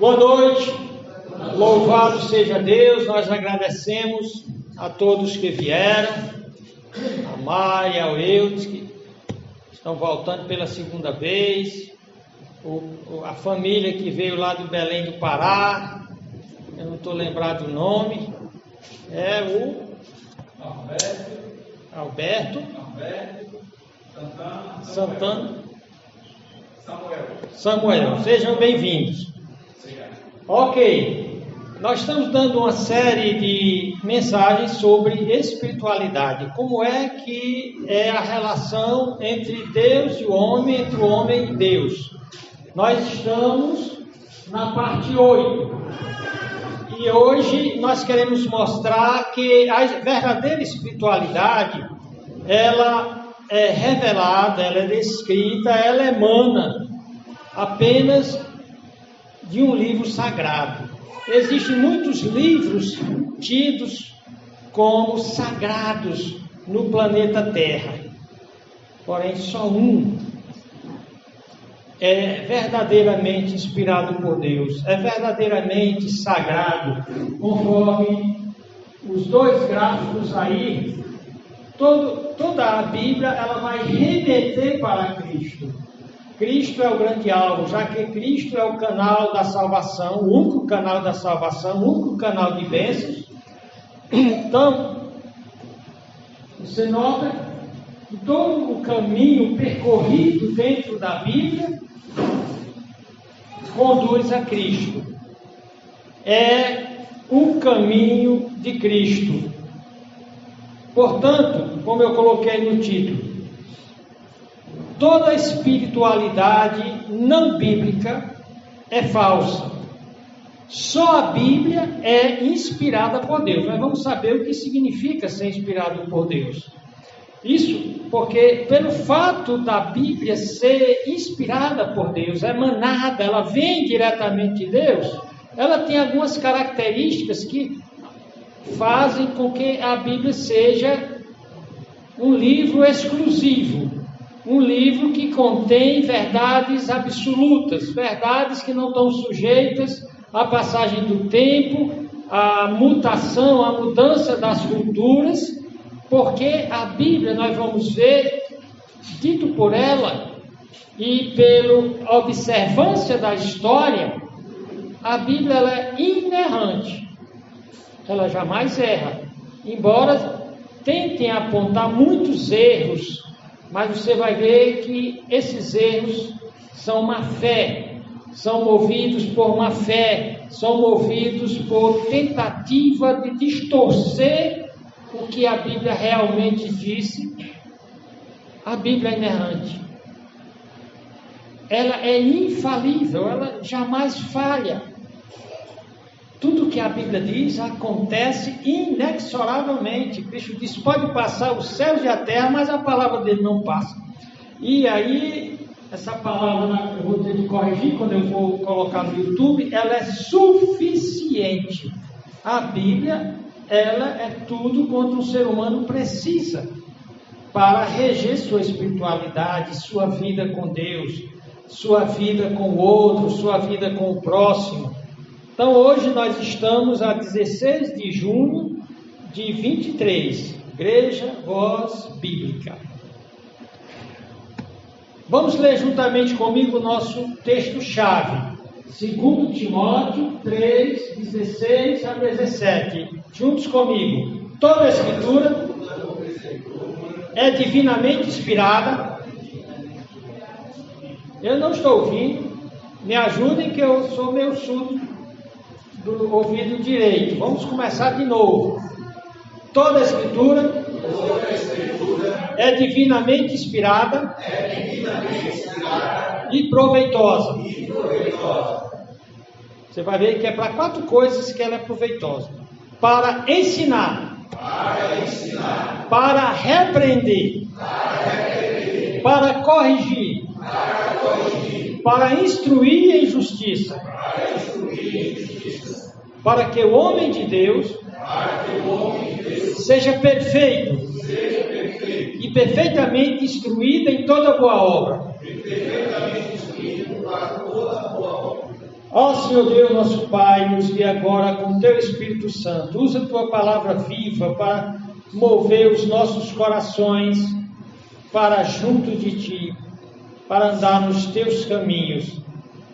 Boa noite, louvado seja Deus, nós agradecemos a todos que vieram, a Maia, ao Eudes, que estão voltando pela segunda vez, a família que veio lá do Belém do Pará, eu não estou lembrado do nome, é o Alberto Santana, Samuel, sejam bem-vindos. Ok, nós estamos dando uma série de mensagens sobre espiritualidade, como é que é a relação entre Deus e o homem, entre o homem e Deus. Nós estamos na parte 8 e hoje nós queremos mostrar que a verdadeira espiritualidade, ela é revelada, ela é descrita, ela emana apenas de um livro sagrado. Existem muitos livros tidos como sagrados no planeta Terra, porém só um é verdadeiramente inspirado por Deus, é verdadeiramente sagrado, conforme os dois gráficos aí. Toda a Bíblia ela vai remeter para Cristo. Cristo é o grande alvo, já que Cristo é o canal da salvação, o único canal da salvação, o único canal de bênçãos. Então, você nota que todo o caminho percorrido dentro da Bíblia conduz a Cristo. É o caminho de Cristo. Portanto, como eu coloquei no título, toda espiritualidade não bíblica é falsa. Só a Bíblia é inspirada por Deus. Nós vamos saber o que significa ser inspirado por Deus. Isso porque, pelo fato da Bíblia ser inspirada por Deus, emanada, ela vem diretamente de Deus, ela tem algumas características que fazem com que a Bíblia seja um livro exclusivo. Um livro que contém verdades absolutas, verdades que não estão sujeitas à passagem do tempo, à mutação, à mudança das culturas, porque a Bíblia, nós vamos ver, dito por ela e pela observância da história, a Bíblia ela é inerrante, ela jamais erra, embora tentem apontar muitos erros, mas você vai ver que esses erros são má fé, são movidos por má fé, são movidos por tentativa de distorcer o que a Bíblia realmente disse. A Bíblia é inerrante. Ela é infalível, ela jamais falha. Tudo que a Bíblia diz acontece inexoravelmente. Cristo diz, pode passar os céus e a terra, mas a palavra dele não passa. E aí, essa palavra, eu vou ter que corrigir quando eu for colocar no YouTube, ela é suficiente. A Bíblia, ela é tudo quanto um ser humano precisa para reger sua espiritualidade, sua vida com Deus, sua vida com o outro, sua vida com o próximo. Então hoje nós estamos a 16 de junho de 23, Igreja Voz Bíblica. Vamos ler juntamente comigo o nosso texto-chave, 2 Timóteo 3, 16 a 17. Juntos comigo. Toda a Escritura é divinamente inspirada. Eu não estou ouvindo, me ajudem que eu sou meio surdo do ouvido direito. Vamos começar de novo. Toda a Escritura é divinamente inspirada e proveitosa. Você vai ver que é para 4 coisas que ela é proveitosa: para ensinar, para repreender, para corrigir, para instruir em justiça, para que o homem de Deus seja perfeito e perfeitamente instruído em toda boa obra. Ó Senhor Deus, nosso Pai, nos guia agora com o Teu Espírito Santo. Usa a Tua palavra viva para mover os nossos corações para junto de Ti, para andar nos Teus caminhos,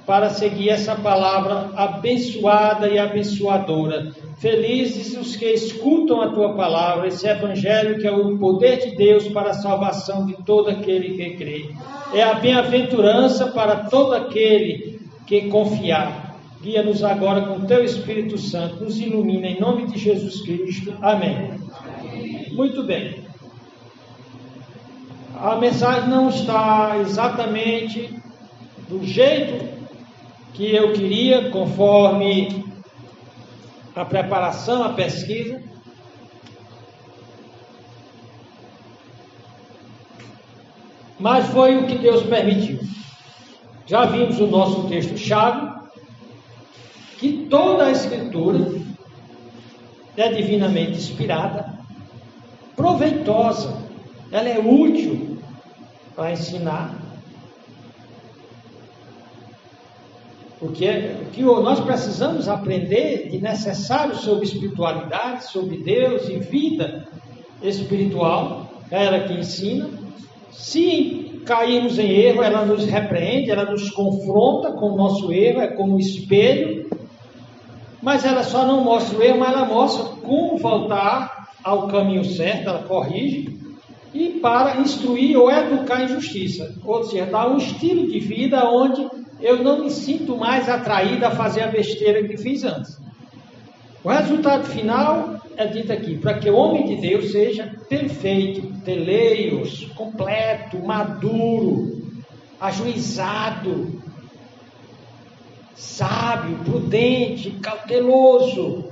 para seguir essa palavra abençoada e abençoadora. Felizes os que escutam a Tua palavra, esse Evangelho que é o poder de Deus para a salvação de todo aquele que crê. É a bem-aventurança para todo aquele que confiar. Guia-nos agora com o Teu Espírito Santo, nos ilumina em nome de Jesus Cristo. Amém. Muito bem. A mensagem não está exatamente do jeito que eu queria, conforme a preparação, a pesquisa. Mas foi o que Deus permitiu. Já vimos o nosso texto-chave, que toda a Escritura é divinamente inspirada, proveitosa, ela é útil para ensinar. O que nós precisamos aprender de necessário sobre espiritualidade, sobre Deus e vida espiritual, é ela que ensina. Se cairmos em erro, ela nos repreende, ela nos confronta com o nosso erro, é como um espelho, mas ela só não mostra o erro, mas ela mostra como voltar ao caminho certo, ela corrige, e para instruir ou educar em justiça, ou seja, dar um estilo de vida onde eu não me sinto mais atraído a fazer a besteira que fiz antes. O resultado final é dito aqui, para que o homem de Deus seja perfeito, teleios, completo, maduro, ajuizado, sábio, prudente, cauteloso,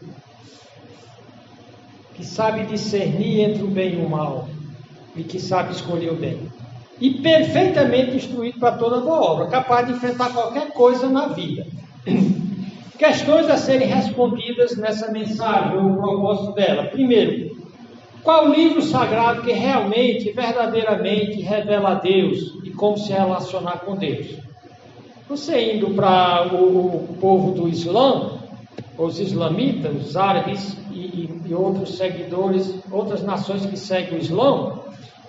que sabe discernir entre o bem e o mal, e que sabe escolher o bem. E perfeitamente instruído para toda boa obra, capaz de enfrentar qualquer coisa na vida. Questões a serem respondidas nessa mensagem, ou o propósito dela. Primeiro, qual o livro sagrado que realmente, verdadeiramente revela a Deus e como se relacionar com Deus? Você indo para o povo do Islã, os islamitas, os árabes e outros seguidores, outras nações que seguem o Islã,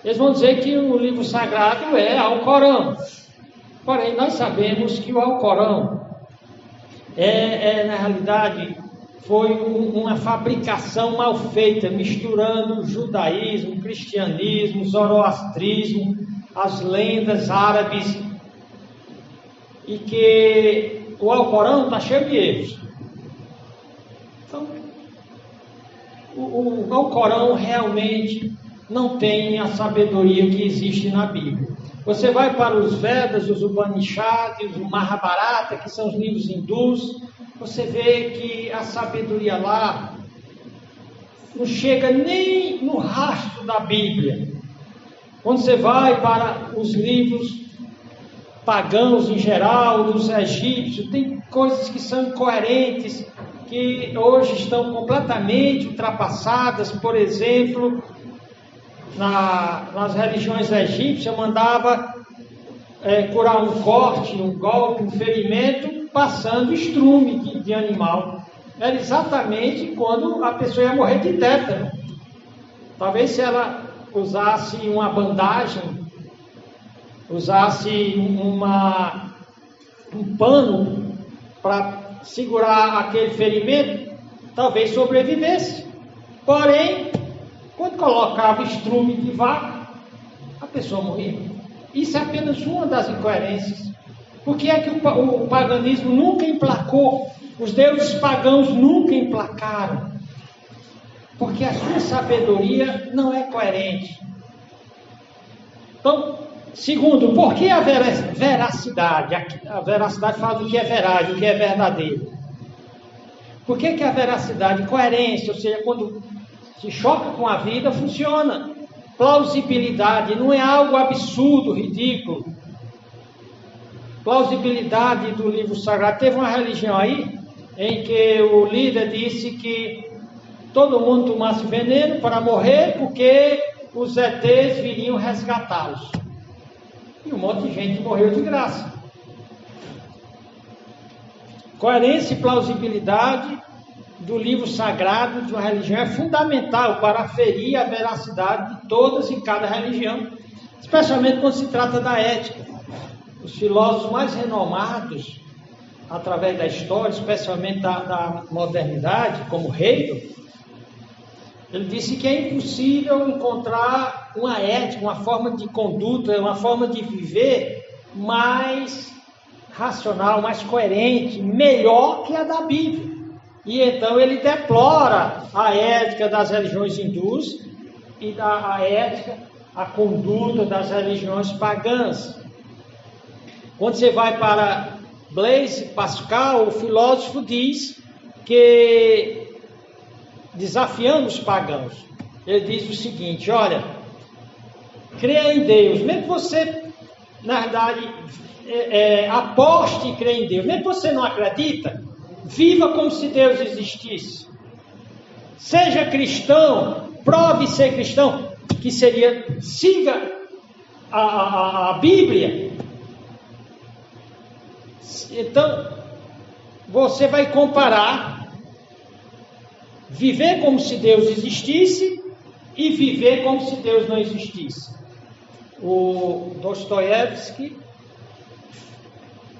eles vão dizer que o livro sagrado é Alcorão. Porém, nós sabemos que o Alcorão na realidade, foi uma fabricação mal feita, misturando judaísmo, cristianismo, zoroastrismo, as lendas árabes, e que o Alcorão está cheio de erros. Então, o Alcorão realmente não tem a sabedoria que existe na Bíblia. Você vai para os Vedas, os Upanishads, o Mahabharata, que são os livros hindus, você vê que a sabedoria lá não chega nem no rastro da Bíblia. Quando você vai para os livros pagãos em geral, dos egípcios, tem coisas que são incoerentes, que hoje estão completamente ultrapassadas. Por exemplo, nas religiões egípcias, mandava curar um corte, um golpe, um ferimento, passando estrume de animal. Era exatamente quando a pessoa ia morrer de tétano. Talvez se ela usasse uma bandagem, usasse um pano para segurar aquele ferimento, talvez sobrevivesse. Porém, quando colocava estrume de vaca, a pessoa morria. Isso é apenas uma das incoerências. Por que é que o paganismo nunca emplacou? Os deuses pagãos nunca emplacaram. Porque a sua sabedoria não é coerente. Então, segundo, por que a veracidade? A veracidade fala do que é veraz, do que é verdadeiro. Por que a veracidade, coerência, ou seja, quando se choca com a vida, funciona. Plausibilidade, não é algo absurdo, ridículo. Plausibilidade do livro sagrado. Teve uma religião aí, em que o líder disse que todo mundo tomasse veneno para morrer, porque os ETs viriam resgatá-los. E um monte de gente morreu de graça. Coerência e plausibilidade do livro sagrado de uma religião é fundamental para aferir a veracidade de todas e cada religião, especialmente quando se trata da ética. Os filósofos mais renomados, através da história, especialmente da modernidade, como Hegel, ele disse que é impossível encontrar uma ética, uma forma de conduta, uma forma de viver mais racional, mais coerente, melhor que a da Bíblia. E então ele deplora a ética das religiões hindus e a ética, a conduta das religiões pagãs. Quando você vai para Blaise Pascal, o filósofo diz que, desafiando os pagãos, ele diz o seguinte: olha, creia em Deus, mesmo que você, na verdade, aposte e creia em Deus, mesmo que você não acredita, viva como se Deus existisse. Seja cristão, prove ser cristão, que seria, siga a Bíblia. Então, você vai comparar viver como se Deus existisse e viver como se Deus não existisse. O Dostoiévski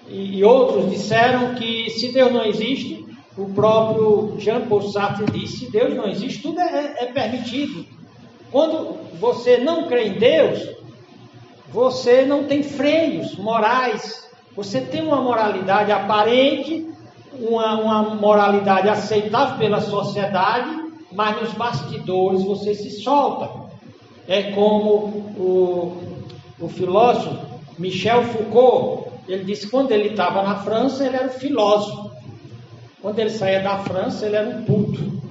e outros disseram que se Deus não existe, o próprio Jean-Paul Sartre disse, se Deus não existe, tudo é permitido. Quando você não crê em Deus, você não tem freios morais, você tem uma moralidade aparente, uma moralidade aceitável pela sociedade, mas nos bastidores você se solta. É como o filósofo Michel Foucault, ele disse que quando ele estava na França, ele era um filósofo. Quando ele saía da França, ele era um puto.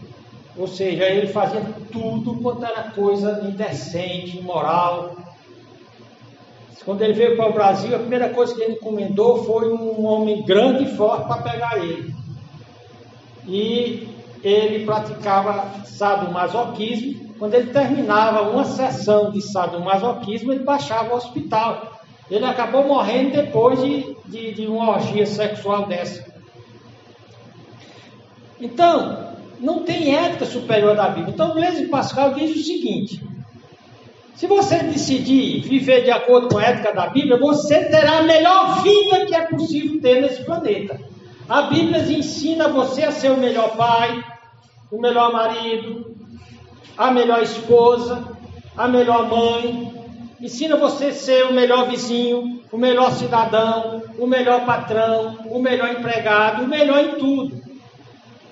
Ou seja, ele fazia tudo quanto era coisa indecente, imoral. Quando ele veio para o Brasil, a primeira coisa que ele encomendou foi um homem grande e forte para pegar ele. E ele praticava sadomasoquismo. Quando ele terminava uma sessão de sadomasoquismo, ele baixava ao hospital. Ele acabou morrendo depois de uma orgia sexual dessa. Então, não tem ética superior da Bíblia. Então, Blaise Pascal diz o seguinte: se você decidir viver de acordo com a ética da Bíblia, você terá a melhor vida que é possível ter nesse planeta. A Bíblia ensina você a ser o melhor pai, o melhor marido, a melhor esposa, a melhor mãe. Ensina você a ser o melhor vizinho, o melhor cidadão, o melhor patrão, o melhor empregado, o melhor em tudo.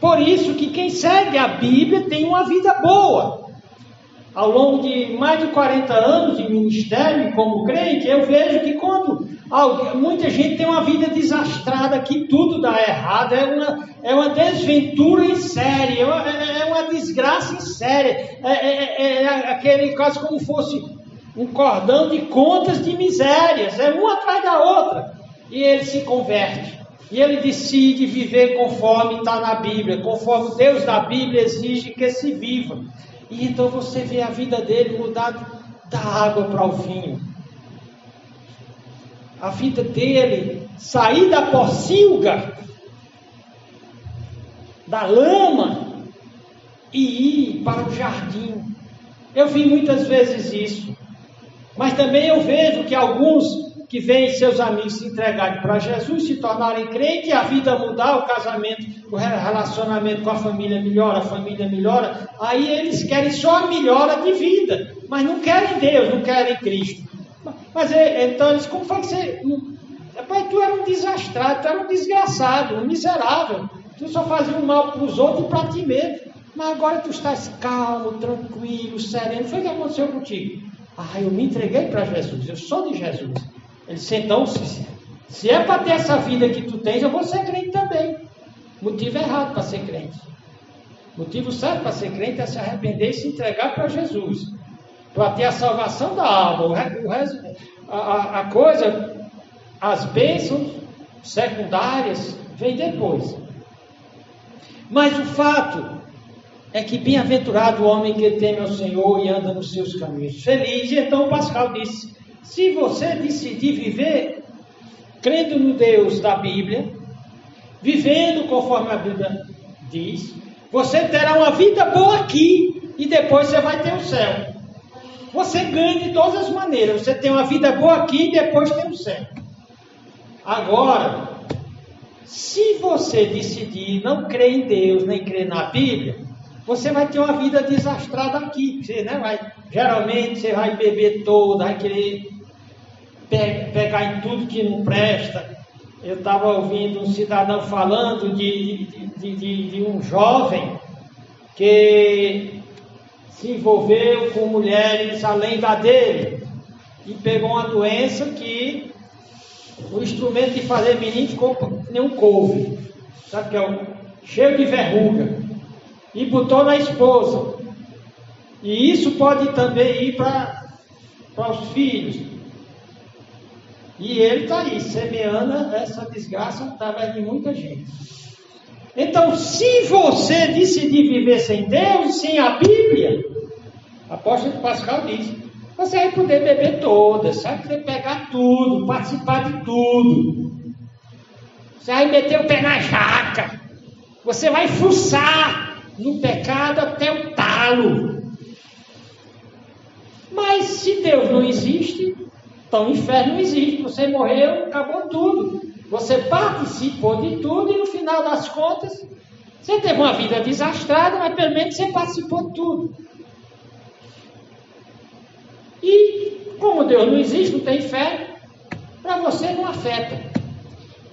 Por isso que quem segue a Bíblia tem uma vida boa. Ao longo de mais de 40 anos de ministério como crente, eu vejo que quando muita gente tem uma vida desastrada, que tudo dá errado, é uma desventura em série, é uma desgraça em série, é aquele caso como fosse um cordão de contas de misérias, é uma atrás da outra, e ele se converte, e ele decide viver conforme está na Bíblia, conforme o Deus da Bíblia exige que se viva. E então você vê a vida dele mudar da água para o vinho. A vida dele sair da pocilga, da lama, e ir para o jardim. Eu vi muitas vezes isso. Mas também eu vejo que alguns que veem seus amigos se entregarem para Jesus, se tornarem crentes, a vida mudar, o casamento, o relacionamento com a família melhora, aí eles querem só a melhora de vida, mas não querem Deus, não querem Cristo. Mas então eles, como foi que você... Pai, tu era um desastrado, tu era um desgraçado, um miserável, tu só fazia um mal para os outros e para ti mesmo, mas agora tu estás calmo, tranquilo, sereno. Foi o que aconteceu contigo? Eu me entreguei para Jesus, eu sou de Jesus. Ele disse, então, se é para ter essa vida que tu tens, eu vou ser crente também. Motivo errado para ser crente. Motivo certo para ser crente é se arrepender e se entregar para Jesus, para ter a salvação da alma. A coisa, as bênçãos secundárias, vem depois. Mas o fato é que bem-aventurado o homem que teme ao Senhor e anda nos seus caminhos. Feliz. E então Pascal disse, se você decidir viver crendo no Deus da Bíblia, vivendo conforme a Bíblia diz, você terá uma vida boa aqui e depois você vai ter o céu. Você ganha de todas as maneiras. Você tem uma vida boa aqui e depois tem o céu. Agora, se você decidir não crer em Deus, nem crer na Bíblia, você vai ter uma vida desastrada aqui. Você, né, geralmente você vai beber todo, vai querer pegar em tudo que não presta. Eu estava ouvindo um cidadão falando de um jovem que se envolveu com mulheres além da dele e pegou uma doença que o instrumento de fazer menino ficou nem um couve, sabe que é cheio de verruga, e botou na esposa. E isso pode também ir para os filhos. E ele está aí, semeando essa desgraça através de muita gente. Então, se você decidir viver sem Deus, sem a Bíblia, o apóstolo Pascal diz, você vai poder beber todas, vai poder pegar tudo, participar de tudo. Você vai meter o pé na jaca. Você vai fuçar no pecado até o talo. Mas se Deus não existe, então o inferno não existe. Você morreu, acabou tudo. Você participou de tudo e no final das contas, você teve uma vida desastrada, mas pelo menos você participou de tudo. E como Deus não existe, não tem fé, para você não afeta.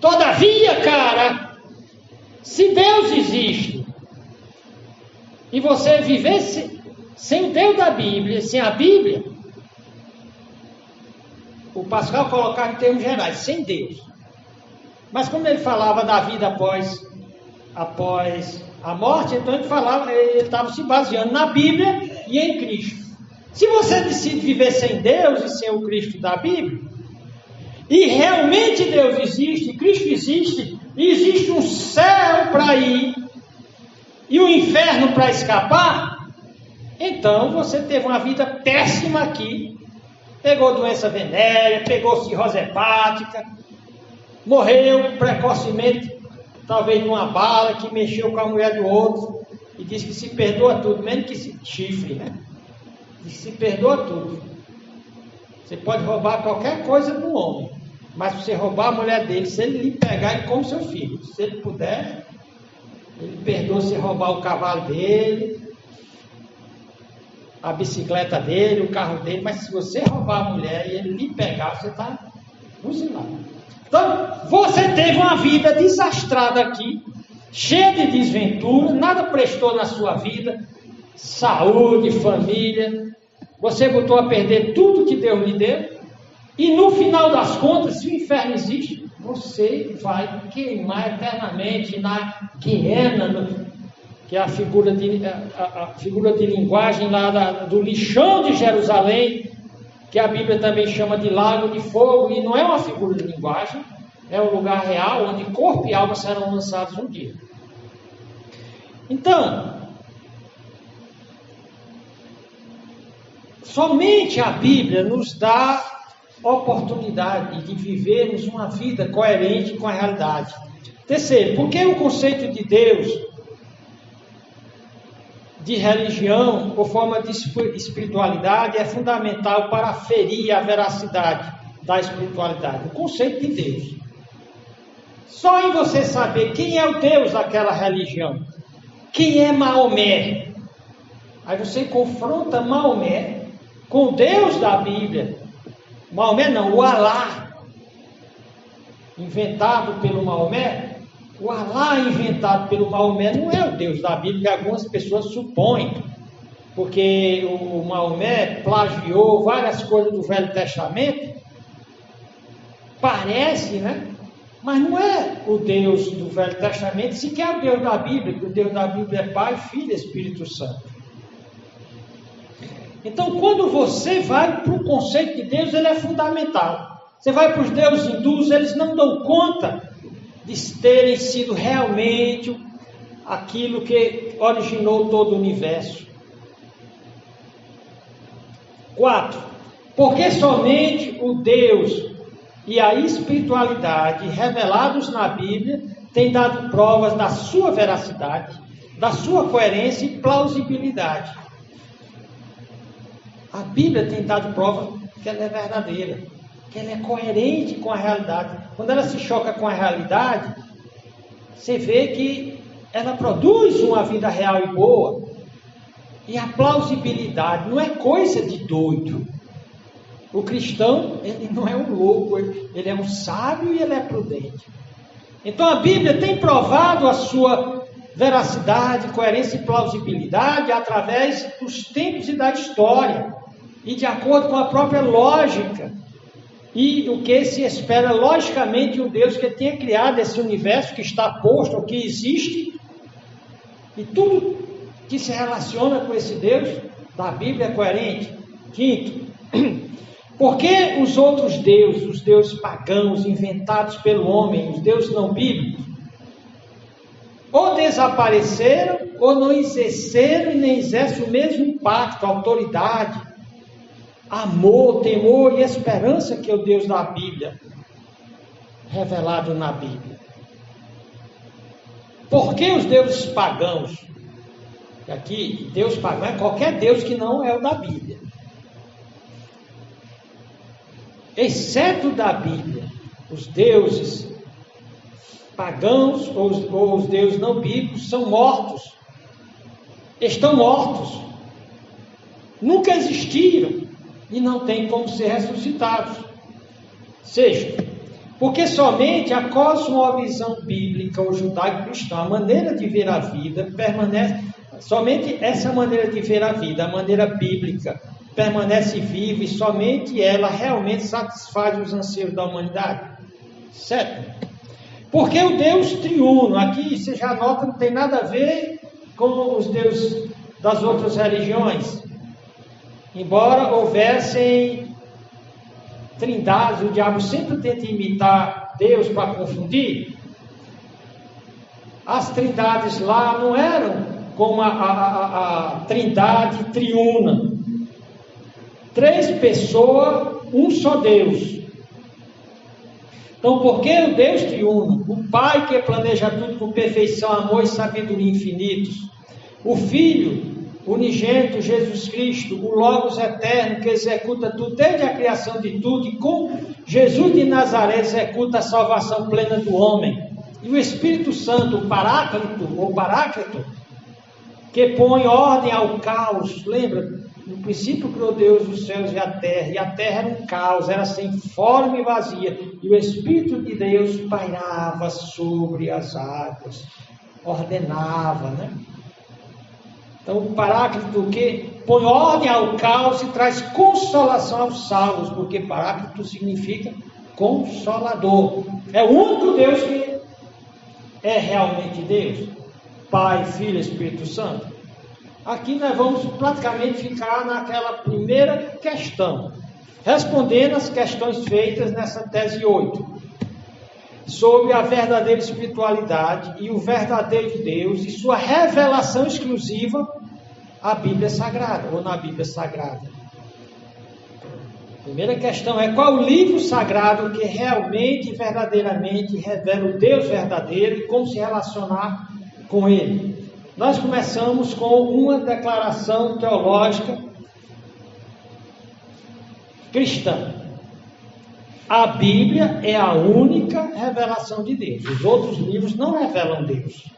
Todavia, cara, se Deus existe e você viver sem o Deus da Bíblia, sem a Bíblia, o Pascal colocava em termos gerais, sem Deus. Mas como ele falava da vida após a morte, então ele estava se baseando na Bíblia e em Cristo. Se você decide viver sem Deus e sem o Cristo da Bíblia, e realmente Deus existe, Cristo existe, e existe um céu para ir e um inferno para escapar, então você teve uma vida péssima aqui, pegou doença venérea, pegou cirrose hepática, morreu precocemente, talvez numa bala que mexeu com a mulher do outro, e diz que se perdoa tudo, menos que se chifre, né? Diz que se perdoa tudo. Você pode roubar qualquer coisa do homem, mas se você roubar a mulher dele, se ele lhe pegar, ele come seu filho. Se ele puder, ele perdoa se roubar o cavalo dele, a bicicleta dele, o carro dele, mas se você roubar a mulher e ele lhe pegar, você está fuzilado. Então, você teve uma vida desastrada aqui, cheia de desventura, nada prestou na sua vida, saúde, família, você botou a perder tudo que Deus lhe deu, e no final das contas, se o inferno existe, você vai queimar eternamente na Guiena, que é a figura de linguagem lá do lixão de Jerusalém, que a Bíblia também chama de lago de fogo, e não é uma figura de linguagem, é um lugar real onde corpo e alma serão lançados um dia. Então, somente a Bíblia nos dá oportunidade de vivermos uma vida coerente com a realidade. Terceiro, porque o conceito de Deus, de religião ou forma de espiritualidade é fundamental para aferir a veracidade da espiritualidade, o conceito de Deus. Só em você saber quem é o Deus daquela religião, quem é Maomé, aí você confronta Maomé com o Deus da Bíblia. Maomé não, o Alá, inventado pelo Maomé. O Alá inventado pelo Maomé não é o Deus da Bíblia, que algumas pessoas supõem, porque o Maomé plagiou várias coisas do Velho Testamento. Parece, né? Mas não é o Deus do Velho Testamento, sequer o Deus da Bíblia, porque o Deus da Bíblia é Pai, Filho e Espírito Santo. Então, quando você vai para o conceito de Deus, ele é fundamental. Você vai para os deuses hindus, eles não dão conta de terem sido realmente aquilo que originou todo o universo. 4. Porque somente o Deus e a espiritualidade revelados na Bíblia tem dado provas da sua veracidade, da sua coerência e plausibilidade. A Bíblia tem dado prova que ela é verdadeira, que ela é coerente com a realidade. Quando ela se choca com a realidade, você vê que ela produz uma vida real e boa. E a plausibilidade não é coisa de doido. O cristão, ele não é um louco, ele é um sábio e ele é prudente. Então a Bíblia tem provado a sua veracidade, coerência e plausibilidade através dos tempos e da história, e de acordo com a própria lógica, e o que se espera logicamente um Deus que tenha criado esse universo que está posto, ou que existe, e tudo que se relaciona com esse Deus da Bíblia é coerente. Quinto, por que os outros deuses, os deuses pagãos inventados pelo homem, os deuses não bíblicos, ou desapareceram, ou não exerceram e nem exercem o mesmo impacto, autoridade, amor, temor e esperança que é o Deus da Bíblia, revelado na Bíblia? Por que os deuses pagãos? Aqui, Deus pagão é qualquer Deus que não é o da Bíblia. Exceto da Bíblia, os deuses pagãos ou os deuses não bíblicos são mortos. Estão mortos. Nunca existiram e não têm como ser ressuscitados. Sexto, porque somente a cosmovisão bíblica ou judaico-cristã, a maneira de ver a vida, permanece, somente essa maneira de ver a vida, a maneira bíblica, permanece viva e somente ela realmente satisfaz os anseios da humanidade. Sétimo, porque o Deus triuno, aqui você já nota, não tem nada a ver com os deuses das outras religiões. Embora houvessem trindades, o diabo sempre tenta imitar Deus para confundir. As trindades lá não eram como a trindade triuna. 3 pessoas, um só Deus. Então, por que o Deus triuno? O Pai que planeja tudo com perfeição, amor e sabedoria infinitos. O Filho unigênito, Jesus Cristo, o Logos eterno que executa tudo desde a criação de tudo e com Jesus de Nazaré executa a salvação plena do homem. E o Espírito Santo, o Paráclito, ou Paráclito, que põe ordem ao caos. Lembra? No princípio criou Deus os céus e a terra era um caos, era sem forma e vazia, e o Espírito de Deus pairava sobre as águas, ordenava, né? Então o Paráclito que põe ordem ao caos e traz consolação aos salvos, porque Paráclito significa consolador. É o único Deus que é realmente Deus, Pai, Filho e Espírito Santo. Aqui nós vamos praticamente ficar naquela primeira questão, respondendo as questões feitas nessa tese 8, sobre a verdadeira espiritualidade e o verdadeiro Deus e sua revelação exclusiva à Bíblia Sagrada, ou na Bíblia Sagrada. A primeira questão é: qual o livro sagrado que realmente e verdadeiramente revela o Deus verdadeiro e como se relacionar com ele? Nós começamos com uma declaração teológica cristã. A Bíblia é a única revelação de Deus. Os outros livros não revelam Deus.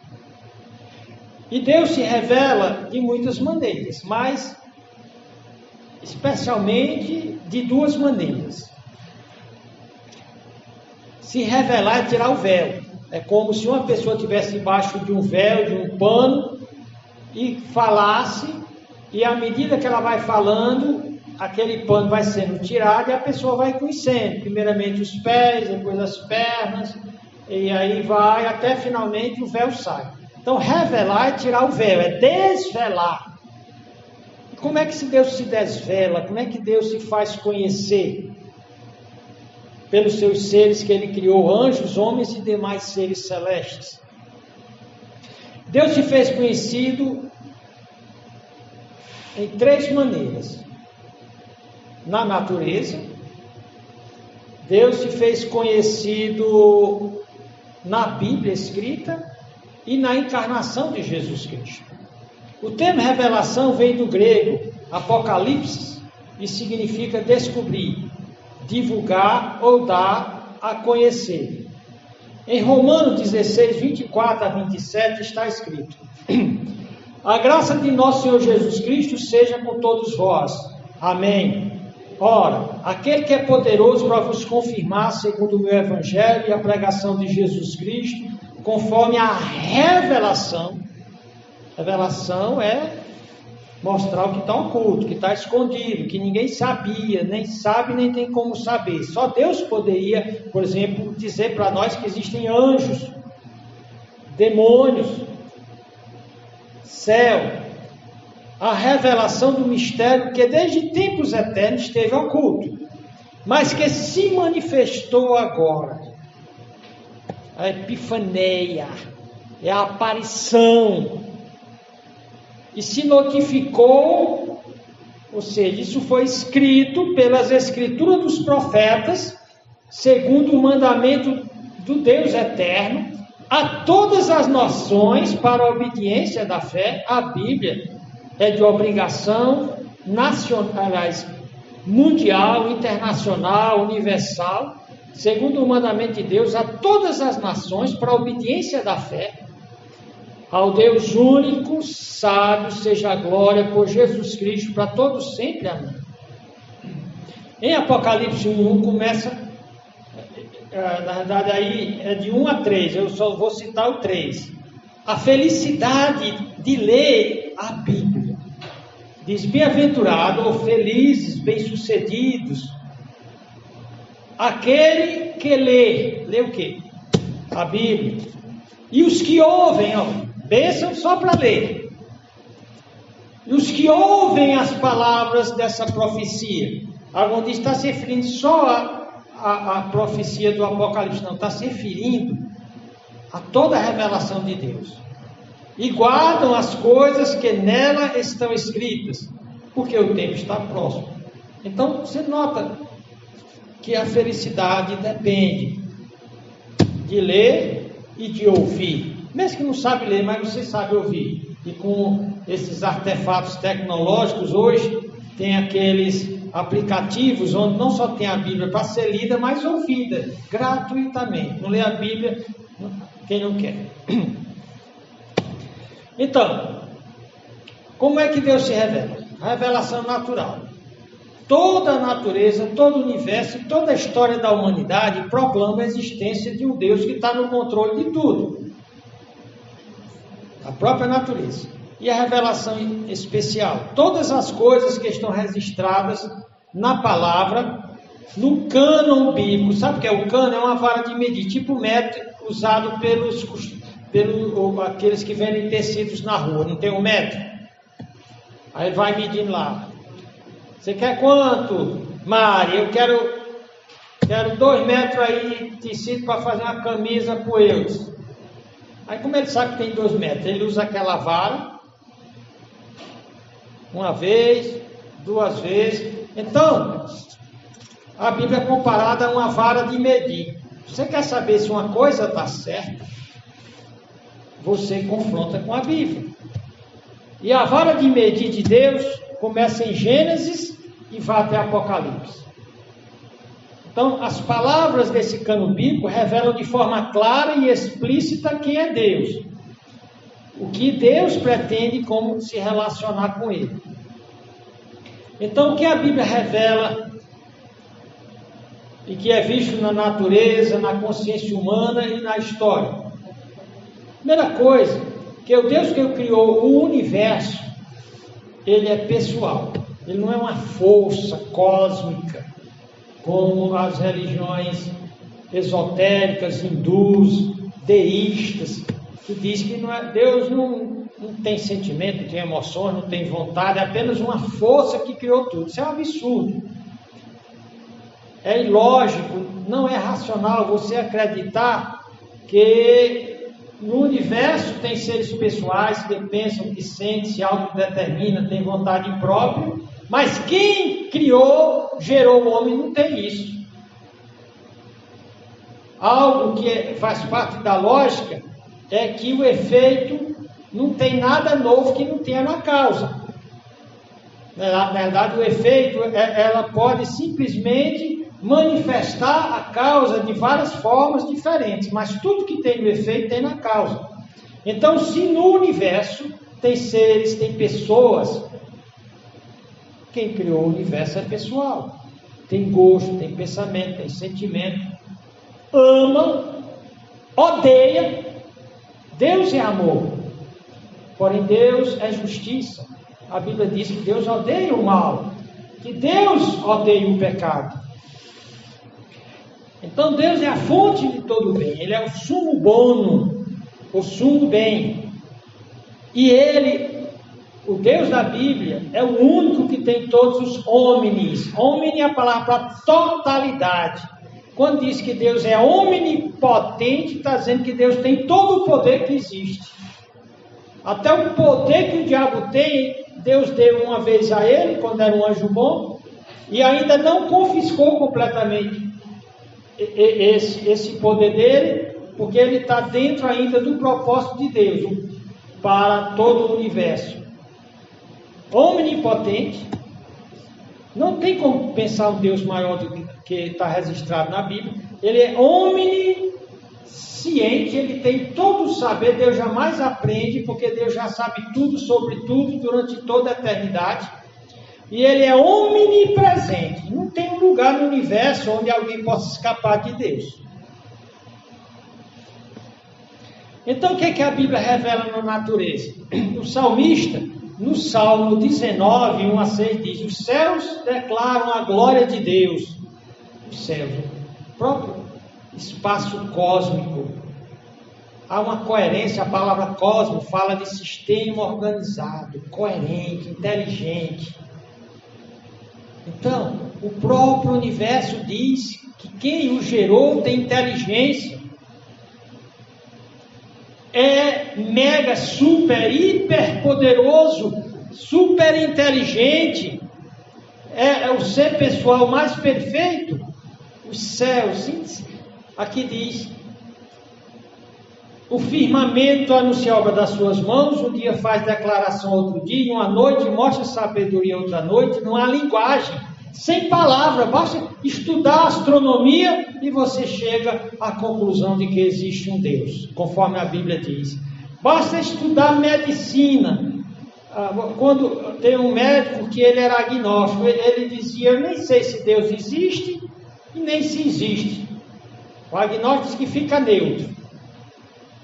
E Deus se revela de muitas maneiras, mas especialmente de 2 maneiras. Se revelar é tirar o véu. É como se uma pessoa estivesse embaixo de um véu, de um pano, e falasse, e à medida que ela vai falando, aquele pano vai sendo tirado e a pessoa vai conhecendo. Primeiramente os pés, depois as pernas, e aí vai até finalmente o véu sai. Então revelar é tirar o véu, é desvelar. E como é que Deus se desvela? Como é que Deus se faz conhecer? Pelos seus seres que ele criou, anjos, homens e demais seres celestes. Deus se fez conhecido em 3 maneiras. Na natureza, Deus se fez conhecido na Bíblia escrita e na encarnação de Jesus Cristo. O termo revelação vem do grego apocalipse e significa descobrir, divulgar ou dar a conhecer. Em Romanos 16, 24 a 27 está escrito: a graça de nosso Senhor Jesus Cristo seja com todos vós. Amém. Ora, aquele que é poderoso para vos confirmar, segundo o meu evangelho e a pregação de Jesus Cristo, conforme a revelação. Revelação é mostrar o que está oculto, que está escondido, que ninguém sabia, nem sabe, nem tem como saber. Só Deus poderia, por exemplo, dizer para nós que existem anjos, demônios, céu. A revelação do mistério que desde tempos eternos esteve oculto, mas que se manifestou agora. A epifaneia é a aparição. E se notificou, ou seja, isso foi escrito pelas escrituras dos profetas, segundo o mandamento do Deus eterno, a todas as nações para a obediência da fé. A Bíblia é de obrigação nacional, mundial, internacional, universal, segundo o mandamento de Deus, a todas as nações para a obediência da fé. Ao Deus único, sábio, seja a glória por Jesus Cristo para todos sempre. Amém. Em Apocalipse 1 começa, na verdade aí é de 1 a 3, eu só vou citar o 3. A felicidade de ler a Bíblia. Diz: bem-aventurado ou felizes, bem-sucedidos, aquele que lê o quê? A Bíblia. E os que ouvem, bênção só para ler. E os que ouvem as palavras dessa profecia. Algum diz, está se referindo só a profecia do Apocalipse. Não, está se referindo a toda a revelação de Deus. E guardam as coisas que nela estão escritas, porque o tempo está próximo. Então, você nota que a felicidade depende de ler e de ouvir. Mesmo que não sabe ler, mas você sabe ouvir. E com esses artefatos tecnológicos, hoje, tem aqueles aplicativos onde não só tem a Bíblia para ser lida, mas ouvida, gratuitamente. Não lê a Bíblia quem não quer. Então, como é que Deus se revela? A revelação natural. Toda a natureza, todo o universo, toda a história da humanidade proclama a existência de um Deus que está no controle de tudo. A própria natureza. E a revelação especial. Todas as coisas que estão registradas na palavra, no cânon bíblico. Sabe o que é o cânon? É uma vara de medir, tipo metro usado pelos aqueles que vendem tecidos na rua. Não tem um metro? Aí ele vai medindo lá. Você quer quanto, Mari? Eu quero 2 metros aí de tecido para fazer uma camisa para eles. Aí como ele sabe que tem 2 metros? Ele usa aquela vara, uma vez, 2 vezes. Então, a Bíblia é comparada a uma vara de medir. Você quer saber se uma coisa está certa? Você confronta com a Bíblia. E a vara de medir de Deus começa em Gênesis e vai até Apocalipse. Então, as palavras desse cânon bíblico revelam de forma clara e explícita quem é Deus. O que Deus pretende e como se relacionar com Ele. Então, o que a Bíblia revela e que é visto na natureza, na consciência humana e na história? Primeira coisa, que o Deus que criou o universo, Ele é pessoal. Ele não é uma força cósmica, como as religiões esotéricas, hindus, deístas, que diz que Deus não tem sentimento, não tem emoções, não tem vontade, é apenas uma força que criou tudo. Isso é um absurdo. É ilógico, não é racional você acreditar que no universo tem seres pessoais que pensam, que sentem, se autodeterminam, têm vontade própria, mas quem criou, gerou o homem, não tem isso. algo que faz parte da lógica é que o efeito não tem nada novo que não tenha na causa. Na verdade, o efeito, ela pode simplesmente manifestar a causa de várias formas diferentes, mas tudo que tem no efeito tem na causa. Então, se no universo tem seres, tem pessoas, quem criou o universo é pessoal. Tem gosto, tem pensamento, tem sentimento. Ama, odeia. Deus é amor. Porém, Deus é justiça. A Bíblia diz que Deus odeia o mal, que Deus odeia o pecado. Então, Deus é a fonte de todo o bem. Ele é o sumo bono, o sumo bem. E Ele, o Deus da Bíblia, é o único que tem todos os homines. Homine é a palavra para totalidade. Quando diz que Deus é omnipotente, está dizendo que Deus tem todo o poder que existe. Até o poder que o diabo tem, Deus deu uma vez a ele, quando era um anjo bom, e ainda não confiscou completamente esse poder dele, porque ele está dentro ainda do propósito de Deus para todo o universo. Omnipotente, não tem como pensar um Deus maior do que está registrado na Bíblia. Ele é onisciente, ele tem todo o saber. Deus jamais aprende, porque Deus já sabe tudo sobre tudo durante toda a eternidade. E ele é omnipresente. Não tem um lugar no universo onde alguém possa escapar de Deus. Então, o que a Bíblia revela na natureza? O salmista, no Salmo 19, 1 a 6, diz: os céus declaram a glória de Deus. Os céus, o próprio espaço cósmico. Há uma coerência, a palavra cosmo fala de sistema organizado, coerente, inteligente. Então, o próprio universo diz que quem o gerou tem inteligência. É mega, super, hiper poderoso, super inteligente. É o ser pessoal mais perfeito. Os céus, aqui diz: o firmamento anuncia a obra das suas mãos, um dia faz declaração outro dia, uma noite mostra sabedoria outra noite. Não há linguagem, sem palavra, basta estudar a astronomia e você chega à conclusão de que existe um Deus, conforme a Bíblia diz. Basta estudar medicina. Quando tem um médico que ele era agnóstico, ele dizia: eu nem sei se Deus existe e nem se existe. O agnóstico diz que fica neutro.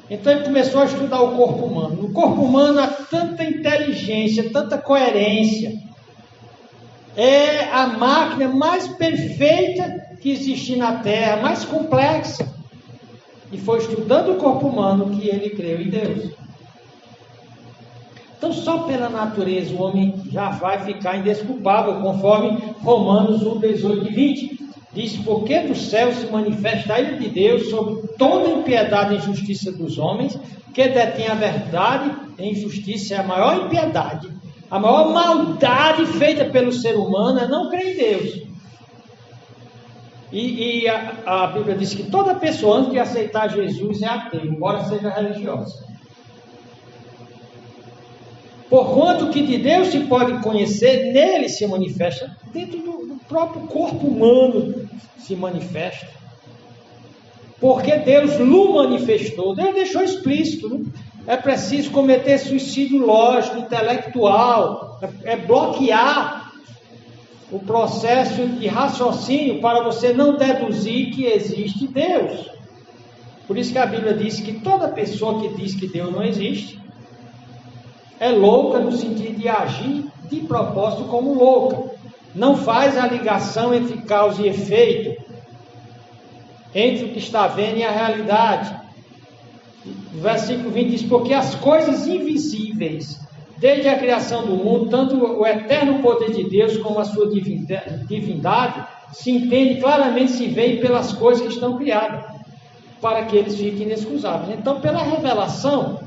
Então ele começou a estudar o corpo humano. No corpo humano há tanta inteligência, tanta coerência. É a máquina mais perfeita que existe na Terra, mais complexa. E foi estudando o corpo humano que ele creu em Deus. Então, só pela natureza o homem já vai ficar indesculpável, conforme Romanos 1, 18 e 20. Diz: porque do céu se manifesta a ira de Deus sobre toda impiedade e injustiça dos homens, que detém a verdade e injustiça. É a maior impiedade, a maior maldade feita pelo ser humano é não crer em Deus. E a Bíblia diz que toda pessoa, antes de aceitar Jesus, é ateu, embora seja religiosa. Porquanto que de Deus se pode conhecer, nele se manifesta, dentro do próprio corpo humano se manifesta. Porque Deus lhe manifestou, Deus deixou explícito. Não é preciso cometer suicídio lógico, intelectual, é bloquear o processo de raciocínio para você não deduzir que existe Deus. Por isso que a Bíblia diz que toda pessoa que diz que Deus não existe é louca no sentido de agir de propósito como louca. Não faz a ligação entre causa e efeito, entre o que está vendo e a realidade. O versículo 20 diz: porque as coisas invisíveis, desde a criação do mundo, tanto o eterno poder de Deus como a sua divindade, se entende claramente, se vê pelas coisas que estão criadas, para que eles fiquem inexcusáveis. Então, pela revelação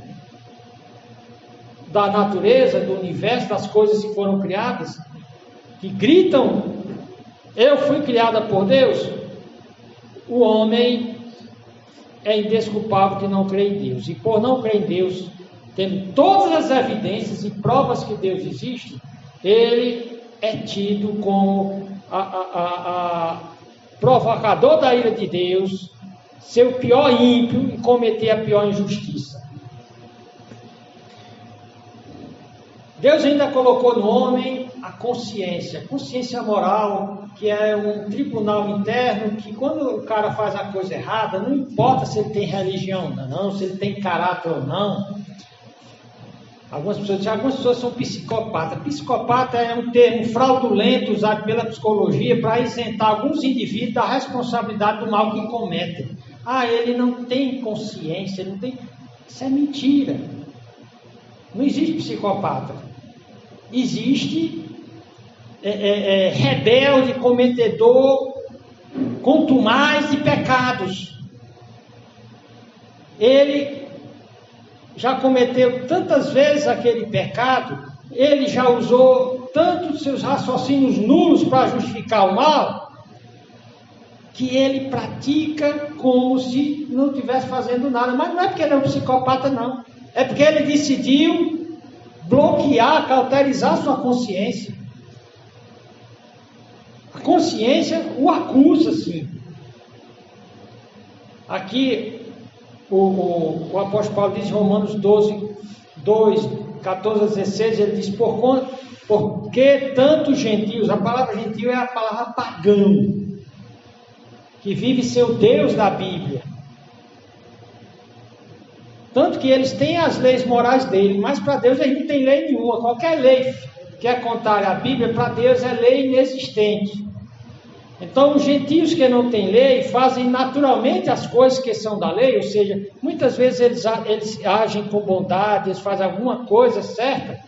da natureza, do universo, das coisas que foram criadas, que gritam: eu fui criada por Deus, o homem é indesculpável que não crê em Deus. E por não crer em Deus, tendo todas as evidências e provas que Deus existe, ele é tido como provocador da ira de Deus, ser o pior ímpio e cometer a pior injustiça. Deus ainda colocou no homem a consciência moral, que é um tribunal interno, que quando o cara faz a coisa errada, não importa se ele tem religião ou não, se ele tem caráter ou não. Algumas pessoas são psicopatas. Psicopata é um termo fraudulento usado pela psicologia para isentar alguns indivíduos da responsabilidade do mal que cometem. Ele não tem consciência, ele não tem... Isso é mentira. Não existe psicopata. Existe rebelde, cometedor, contumaz de pecados. Ele já cometeu tantas vezes aquele pecado, ele já usou tantos seus raciocínios nulos para justificar o mal, que ele pratica como se não estivesse fazendo nada. Mas não é porque ele é um psicopata, não. É porque ele decidiu bloquear, cauterizar sua consciência. A consciência o acusa, sim. Aqui, o apóstolo Paulo diz em Romanos 12, 2, 14 a 16, ele diz, porque tantos gentios, a palavra gentio é a palavra pagão, que vive seu Deus da Bíblia. Tanto que eles têm as leis morais dele, mas para Deus eles não têm lei nenhuma. Qualquer lei que é contrária à Bíblia, para Deus é lei inexistente. Então, os gentios que não têm lei fazem naturalmente as coisas que são da lei, ou seja, muitas vezes eles agem com bondade, eles fazem alguma coisa certa,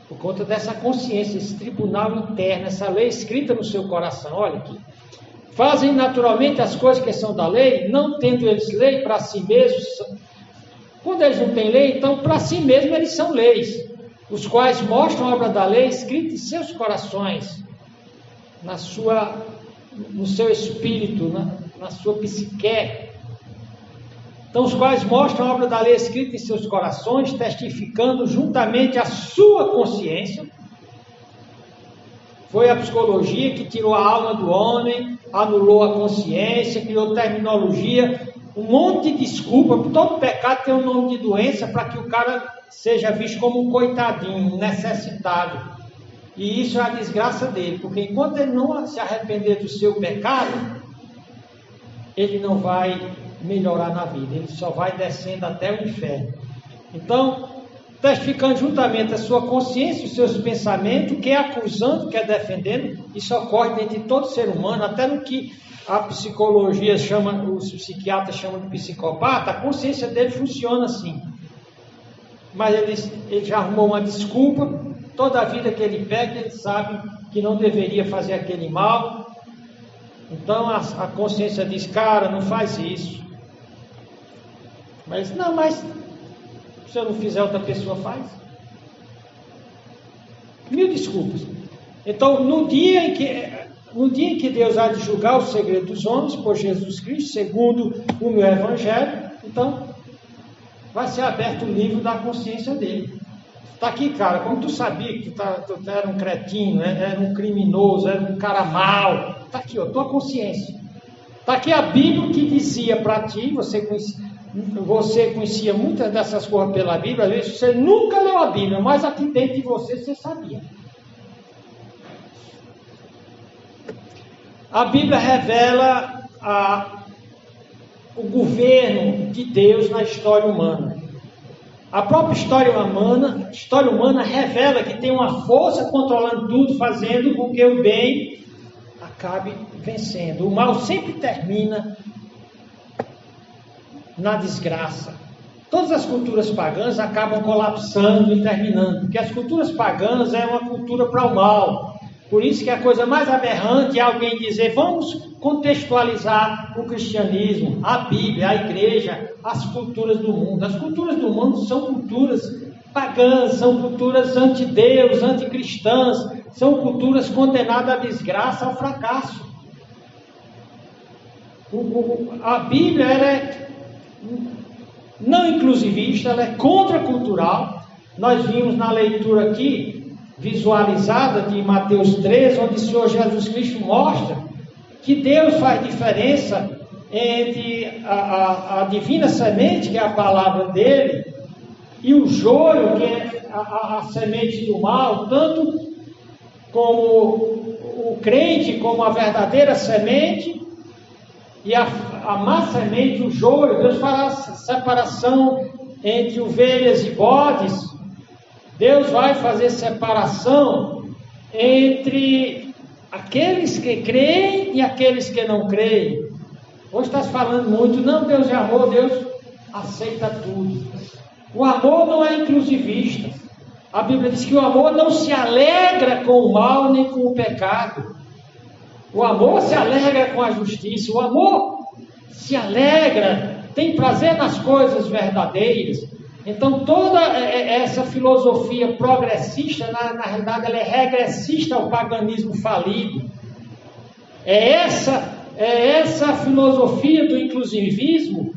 por conta dessa consciência, esse tribunal interno, essa lei escrita no seu coração. Olha aqui. Fazem naturalmente as coisas que são da lei, não tendo eles lei para si mesmos. Quando eles não têm lei, então para si mesmos eles são leis, os quais mostram a obra da lei escrita em seus corações, no seu espírito, na sua psique. Então, os quais mostram a obra da lei escrita em seus corações, testificando juntamente a sua consciência. Foi a psicologia que tirou a alma do homem, anulou a consciência, criou terminologia, um monte de desculpa. Todo pecado tem um nome de doença para que o cara seja visto como um coitadinho, um necessitado. E isso é a desgraça dele, porque enquanto ele não se arrepender do seu pecado, ele não vai melhorar na vida, ele só vai descendo até o inferno. Então, testificando juntamente a sua consciência e os seus pensamentos, quer acusando, quer defendendo, isso ocorre dentro de todo ser humano, até no que a psicologia chama, os psiquiatras chamam de psicopata, a consciência dele funciona assim. Mas ele já arrumou uma desculpa, toda a vida que ele pega, ele sabe que não deveria fazer aquele mal. Então a consciência diz, cara, não faz isso. Mas se eu não fizer, outra pessoa faz. Mil desculpas. Então, no dia em que Deus há de julgar o segredo dos homens, por Jesus Cristo, segundo o meu evangelho, então vai ser aberto o livro da consciência dele. Está aqui, cara, como tu sabia que tu era um cretino, era um criminoso, era um cara mau. Está aqui, ó, tua consciência. Está aqui a Bíblia que dizia para ti, você conhecia muitas dessas coisas pela Bíblia, às vezes você nunca leu a Bíblia, mas aqui dentro de você sabia. A Bíblia revela o governo de Deus na história humana. A própria história humana revela que tem uma força controlando tudo, fazendo com que o bem acabe vencendo. O mal sempre termina na desgraça. Todas as culturas pagãs acabam colapsando e terminando, porque as culturas pagãs é uma cultura para o mal. Por isso que a coisa mais aberrante é alguém dizer, vamos contextualizar o cristianismo, a Bíblia, a igreja, as culturas do mundo. As culturas do mundo são culturas pagãs, são culturas anti-Deus, anticristãs, são culturas condenadas à desgraça, ao fracasso. A Bíblia ela é não inclusivista, ela é contracultural. Nós vimos na leitura aqui, visualizada de Mateus 13, onde o Senhor Jesus Cristo mostra que Deus faz diferença entre a divina semente, que é a palavra dele, e o joio, que é a semente do mal, tanto como o crente, como a verdadeira semente, e a má semente, o joio. Deus fará separação entre ovelhas e bodes. Deus vai fazer separação entre aqueles que creem e aqueles que não creem. Hoje está se falando muito, não, Deus é amor, Deus aceita tudo. O amor não é inclusivista. A Bíblia diz que o amor não se alegra com o mal nem com o pecado. O amor se alegra com a justiça. O amor se alegra, tem prazer nas coisas verdadeiras. Então toda essa filosofia progressista, na realidade ela é regressista ao paganismo falido. É essa filosofia do inclusivismo.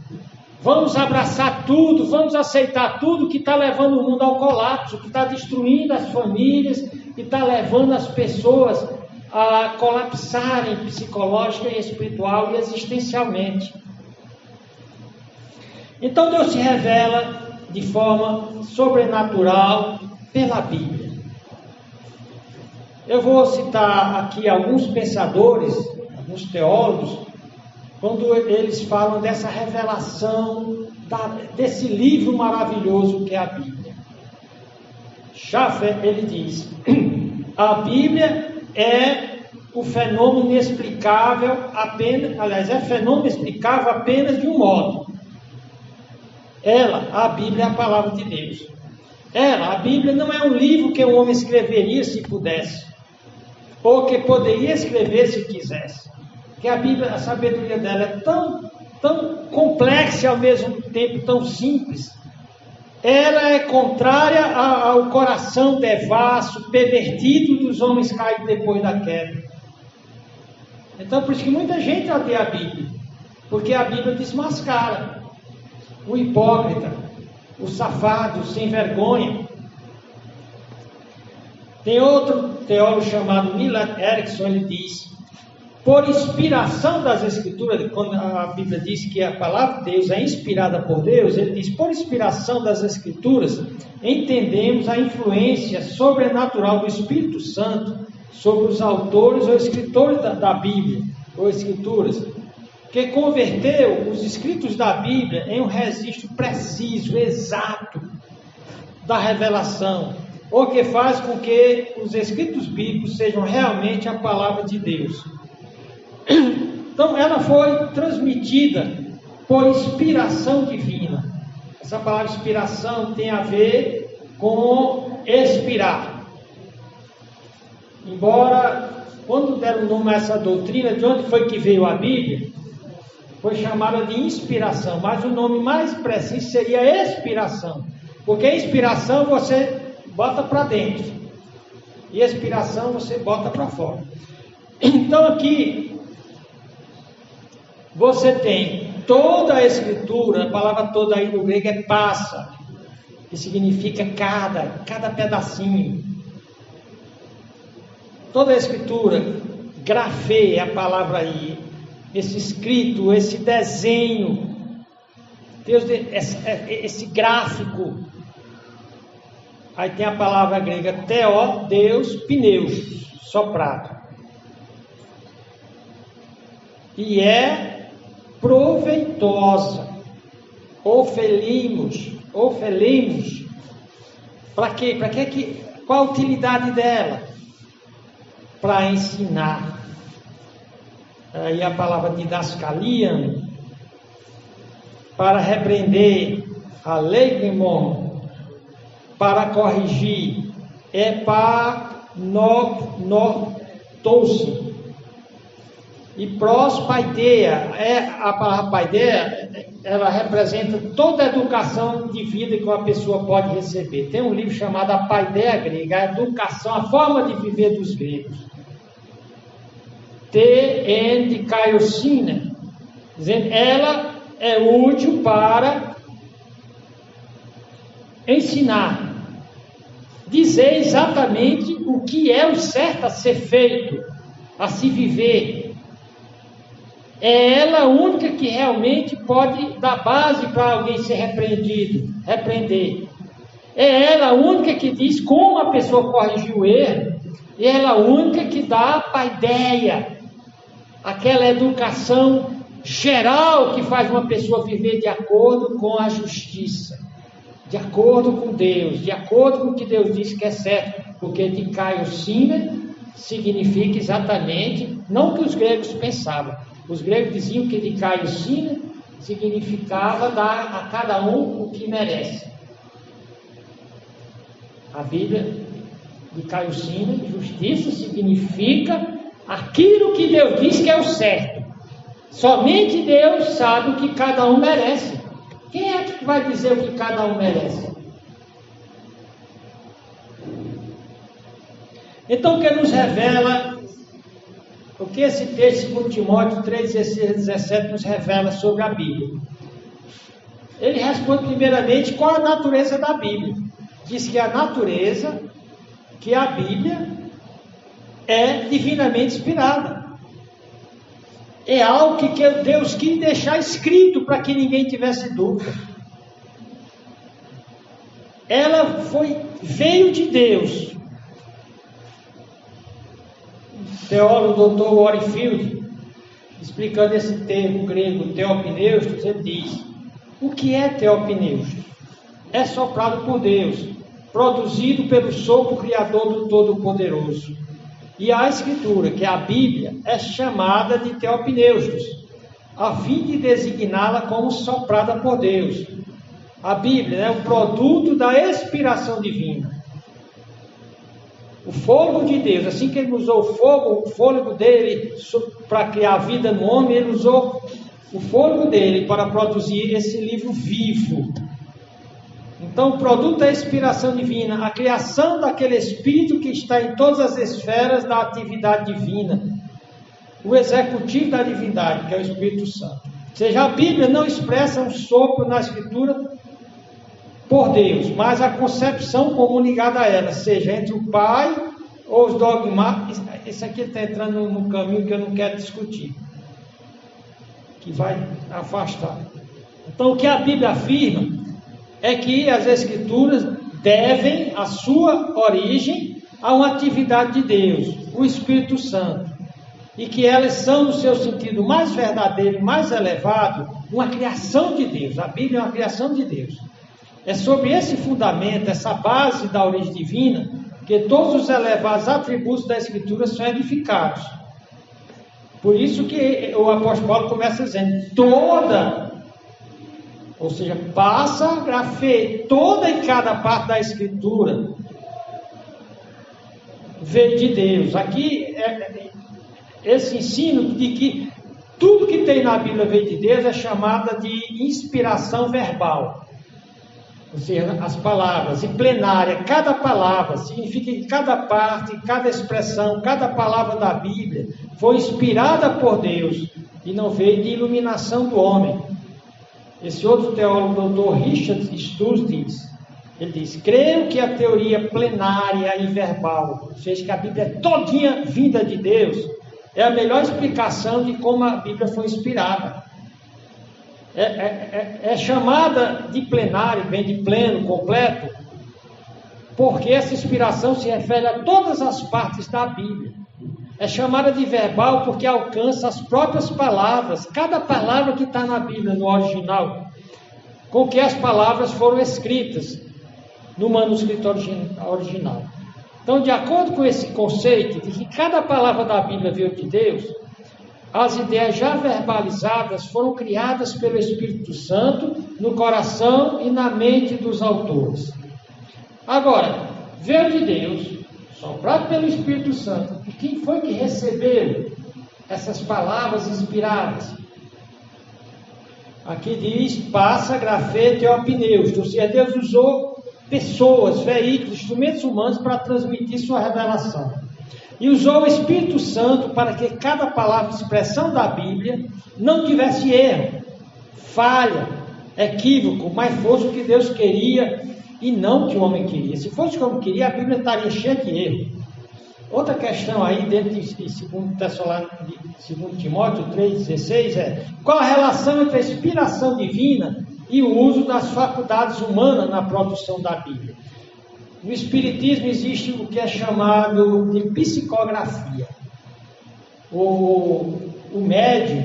Vamos abraçar tudo, vamos aceitar tudo, que está levando o mundo ao colapso, que está destruindo as famílias, que está levando as pessoas a colapsarem psicológica e espiritual e existencialmente. Então Deus se revela de forma sobrenatural pela Bíblia. Eu vou citar aqui alguns pensadores, alguns teólogos, quando eles falam dessa revelação, desse livro maravilhoso que é a Bíblia. Schaffer, ele diz, a Bíblia é o fenômeno inexplicável é fenômeno explicável apenas de um modo. A Bíblia é a palavra de Deus. A Bíblia não é um livro que um homem escreveria se pudesse, ou que poderia escrever se quisesse. Que a Bíblia, a sabedoria dela é tão complexa e ao mesmo tempo tão simples. Ela é contrária ao coração devasso, pervertido dos homens caídos depois da queda. Então, por isso que muita gente odeia a Bíblia, porque a Bíblia desmascara o hipócrita, o safado, o sem vergonha. Tem outro teólogo chamado Millard Erickson, ele diz: por inspiração das Escrituras, quando a Bíblia diz que a palavra de Deus é inspirada por Deus, ele diz, por inspiração das Escrituras, entendemos a influência sobrenatural do Espírito Santo sobre os autores ou escritores da Bíblia, ou Escrituras, que converteu os escritos da Bíblia em um registro preciso, exato, da revelação, ou que faz com que os escritos bíblicos sejam realmente a palavra de Deus. Então, ela foi transmitida por inspiração divina. Essa palavra inspiração tem a ver com expirar. Embora, quando deram o nome a essa doutrina, de onde foi que veio a Bíblia, foi chamada de inspiração, mas o nome mais preciso seria expiração. Porque inspiração você bota para dentro, e expiração você bota para fora. Então, aqui você tem toda a Escritura, a palavra toda aí no grego é passa, que significa cada pedacinho. Toda a Escritura, grafê é a palavra aí, esse escrito, esse desenho, Deus, esse gráfico. Aí tem a palavra grega teó, Deus, pneus, soprado. E é proveitosa, ofelimos. Para quê? Qual a utilidade dela? Para ensinar. Aí a palavra didascalia, para repreender, alegemon, para corrigir, epanotose. E paideia, a palavra paideia, ela representa toda a educação de vida que uma pessoa pode receber. Tem um livro chamado A Paideia Grega, a educação, a forma de viver dos gregos. T.N. de Caiocina, dizendo, ela é útil para ensinar, dizer exatamente o que é o certo a ser feito, a se viver. É ela a única que realmente pode dar base para alguém ser repreender. É ela a única que diz como a pessoa corrigir o erro. E ela a única que dá a ideia, aquela educação geral que faz uma pessoa viver de acordo com a justiça, de acordo com Deus, de acordo com o que Deus diz que é certo, porque de Caio Sine significa exatamente, não que os gregos pensavam, os gregos diziam que de Caio Sine significava dar a cada um o que merece. A Bíblia de Caio Sine, justiça significa aquilo que Deus diz que é o certo. Somente Deus sabe o que cada um merece. Quem é que vai dizer o que cada um merece? Então, o que nos revela, o que esse texto, 2 Timóteo 3, 16 a 17, nos revela sobre a Bíblia? Ele responde primeiramente qual a natureza da Bíblia. Diz que a natureza, que a Bíblia é divinamente inspirada. É algo que Deus quis deixar escrito para que ninguém tivesse dúvida. Ela veio de Deus. O teólogo Dr. Warfield, explicando esse termo grego teopneustos, ele diz: o que é teopneustos? É soprado por Deus, produzido pelo sopro criador do Todo-Poderoso. E a Escritura, que é a Bíblia, é chamada de teopneustos, a fim de designá-la como soprada por Deus. A Bíblia é o produto da inspiração divina. O fogo de Deus, assim que ele usou o fôlego dele para criar a vida no homem, ele usou o fôlego dele para produzir esse livro vivo. Então, o produto da inspiração divina, a criação daquele Espírito que está em todas as esferas da atividade divina, o executivo da divindade, que é o Espírito Santo. Ou seja, a Bíblia não expressa um sopro na Escritura por Deus, mas a concepção comum ligada a ela, seja entre o Pai ou os dogmas. Isso aqui está entrando num caminho que eu não quero discutir, que vai afastar. Então, o que a Bíblia afirma é que as Escrituras devem a sua origem a uma atividade de Deus, o Espírito Santo, e que elas são, no seu sentido mais verdadeiro e mais elevado, uma criação de Deus. A Bíblia é uma criação de Deus. É sobre esse fundamento, essa base da origem divina, que todos os elevados atributos da Escritura são edificados. Por isso que o apóstolo Paulo começa dizendo, ou seja, passa, grafeia, toda e cada parte da Escritura veio de Deus. Aqui, esse ensino de que tudo que tem na Bíblia veio de Deus é chamada de inspiração verbal. Ou seja, as palavras, e plenária, cada palavra, significa que cada parte, cada expressão, cada palavra da Bíblia foi inspirada por Deus e não veio de iluminação do homem. Esse outro teólogo, Dr. Richard Sturz, ele diz: creio que a teoria plenária e verbal, ou seja, que a Bíblia é todinha vinda de Deus, é a melhor explicação de como a Bíblia foi inspirada. É chamada de plenário, vem de pleno, completo, porque essa inspiração se refere a todas as partes da Bíblia. É chamada de verbal porque alcança as próprias palavras, cada palavra que está na Bíblia, no original, com que as palavras foram escritas no manuscrito original. Então, de acordo com esse conceito de que cada palavra da Bíblia veio de Deus, as ideias já verbalizadas foram criadas pelo Espírito Santo no coração e na mente dos autores. Agora, veio de Deus, soprado pelo Espírito Santo, e quem foi que recebeu essas palavras inspiradas? Aqui diz, passa, grafete e opneus, ou seja, Deus usou pessoas, veículos, instrumentos humanos para transmitir sua revelação. e usou o Espírito Santo para que cada palavra e expressão da Bíblia não tivesse erro, falha, equívoco, mas fosse o que Deus queria e não o que o homem queria. Se fosse como queria, a Bíblia estaria cheia de erro. Outra questão aí, dentro de 2 Timóteo 3,16 é: qual a relação entre a inspiração divina e o uso das faculdades humanas na produção da Bíblia? No Espiritismo existe o que é chamado de psicografia. O médium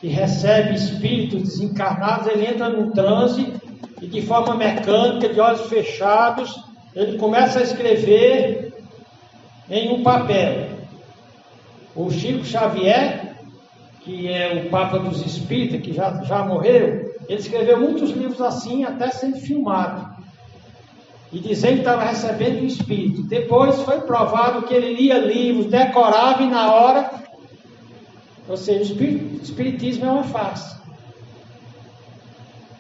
que recebe espíritos desencarnados, ele entra num transe e de forma mecânica, de olhos fechados, ele começa a escrever em um papel. O Chico Xavier, que é o Papa dos Espíritas, que já morreu, ele escreveu muitos livros assim, até sendo filmado, e dizendo que estava recebendo o Espírito. Depois foi provado que ele lia livros, decorava e na hora, ou seja, o Espiritismo é uma farsa.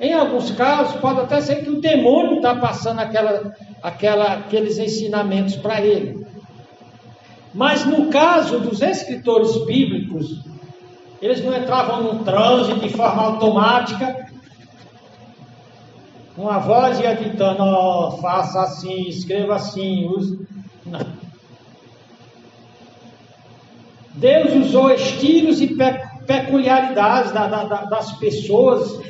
Em alguns casos, pode até ser que o demônio está passando aqueles ensinamentos para ele. Mas no caso dos escritores bíblicos, eles não entravam num transe de forma automática, uma voz ia ditando: oh, faça assim, escreva assim, use. Não. Deus usou estilos e peculiaridades das pessoas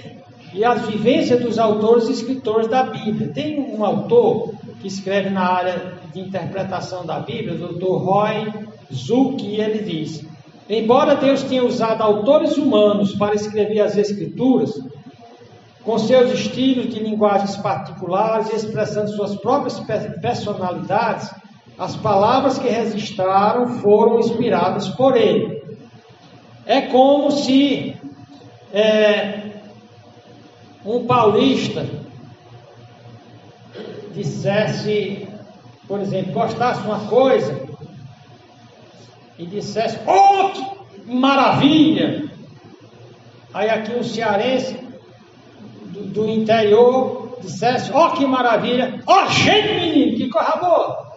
e as vivências dos autores e escritores da Bíblia. Tem um autor que escreve na área de interpretação da Bíblia, o Dr. Roy Zuck, e ele diz: embora Deus tenha usado autores humanos para escrever as Escrituras, com seus estilos de linguagens particulares e expressando suas próprias personalidades, as palavras que registraram foram inspiradas por ele. É como se um paulista dissesse, por exemplo, gostasse de uma coisa e dissesse: oh, que maravilha! Aí aqui um cearense do interior dissesse: ó, que maravilha! Ó, gente, menino, que coisa boa!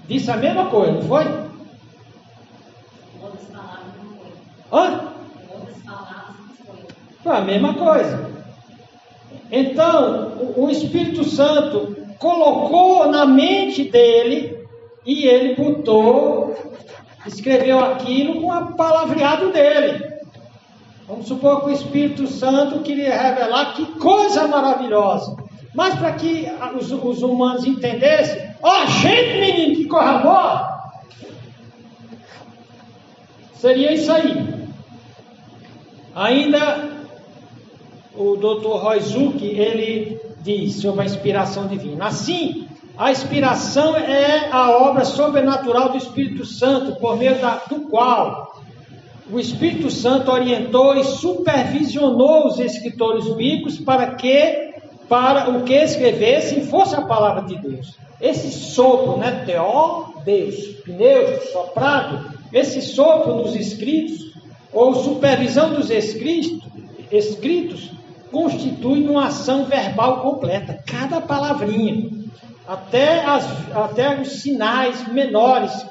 Disse a mesma coisa, não foi? Outras palavras não foi. Hã? Outras palavras não foi. Foi a mesma coisa. Então, o Espírito Santo colocou na mente dele e ele escreveu aquilo com o palavreado dele. Vamos supor que o Espírito Santo queria revelar que coisa maravilhosa. Mas para que os humanos entendessem: ó, gente, menino, que coisa boa! Seria isso aí. Ainda o Dr. Roy Zuck, ele diz sobre a inspiração divina: assim, a inspiração é a obra sobrenatural do Espírito Santo, por meio do qual o Espírito Santo orientou e supervisionou os escritores bíblicos para o que escrevessem fosse a palavra de Deus. Esse sopro, né, teó, Deus, pneus, soprado, esse sopro nos escritos, ou supervisão dos escritos, constitui uma ação verbal completa, cada palavrinha, até os sinais menores.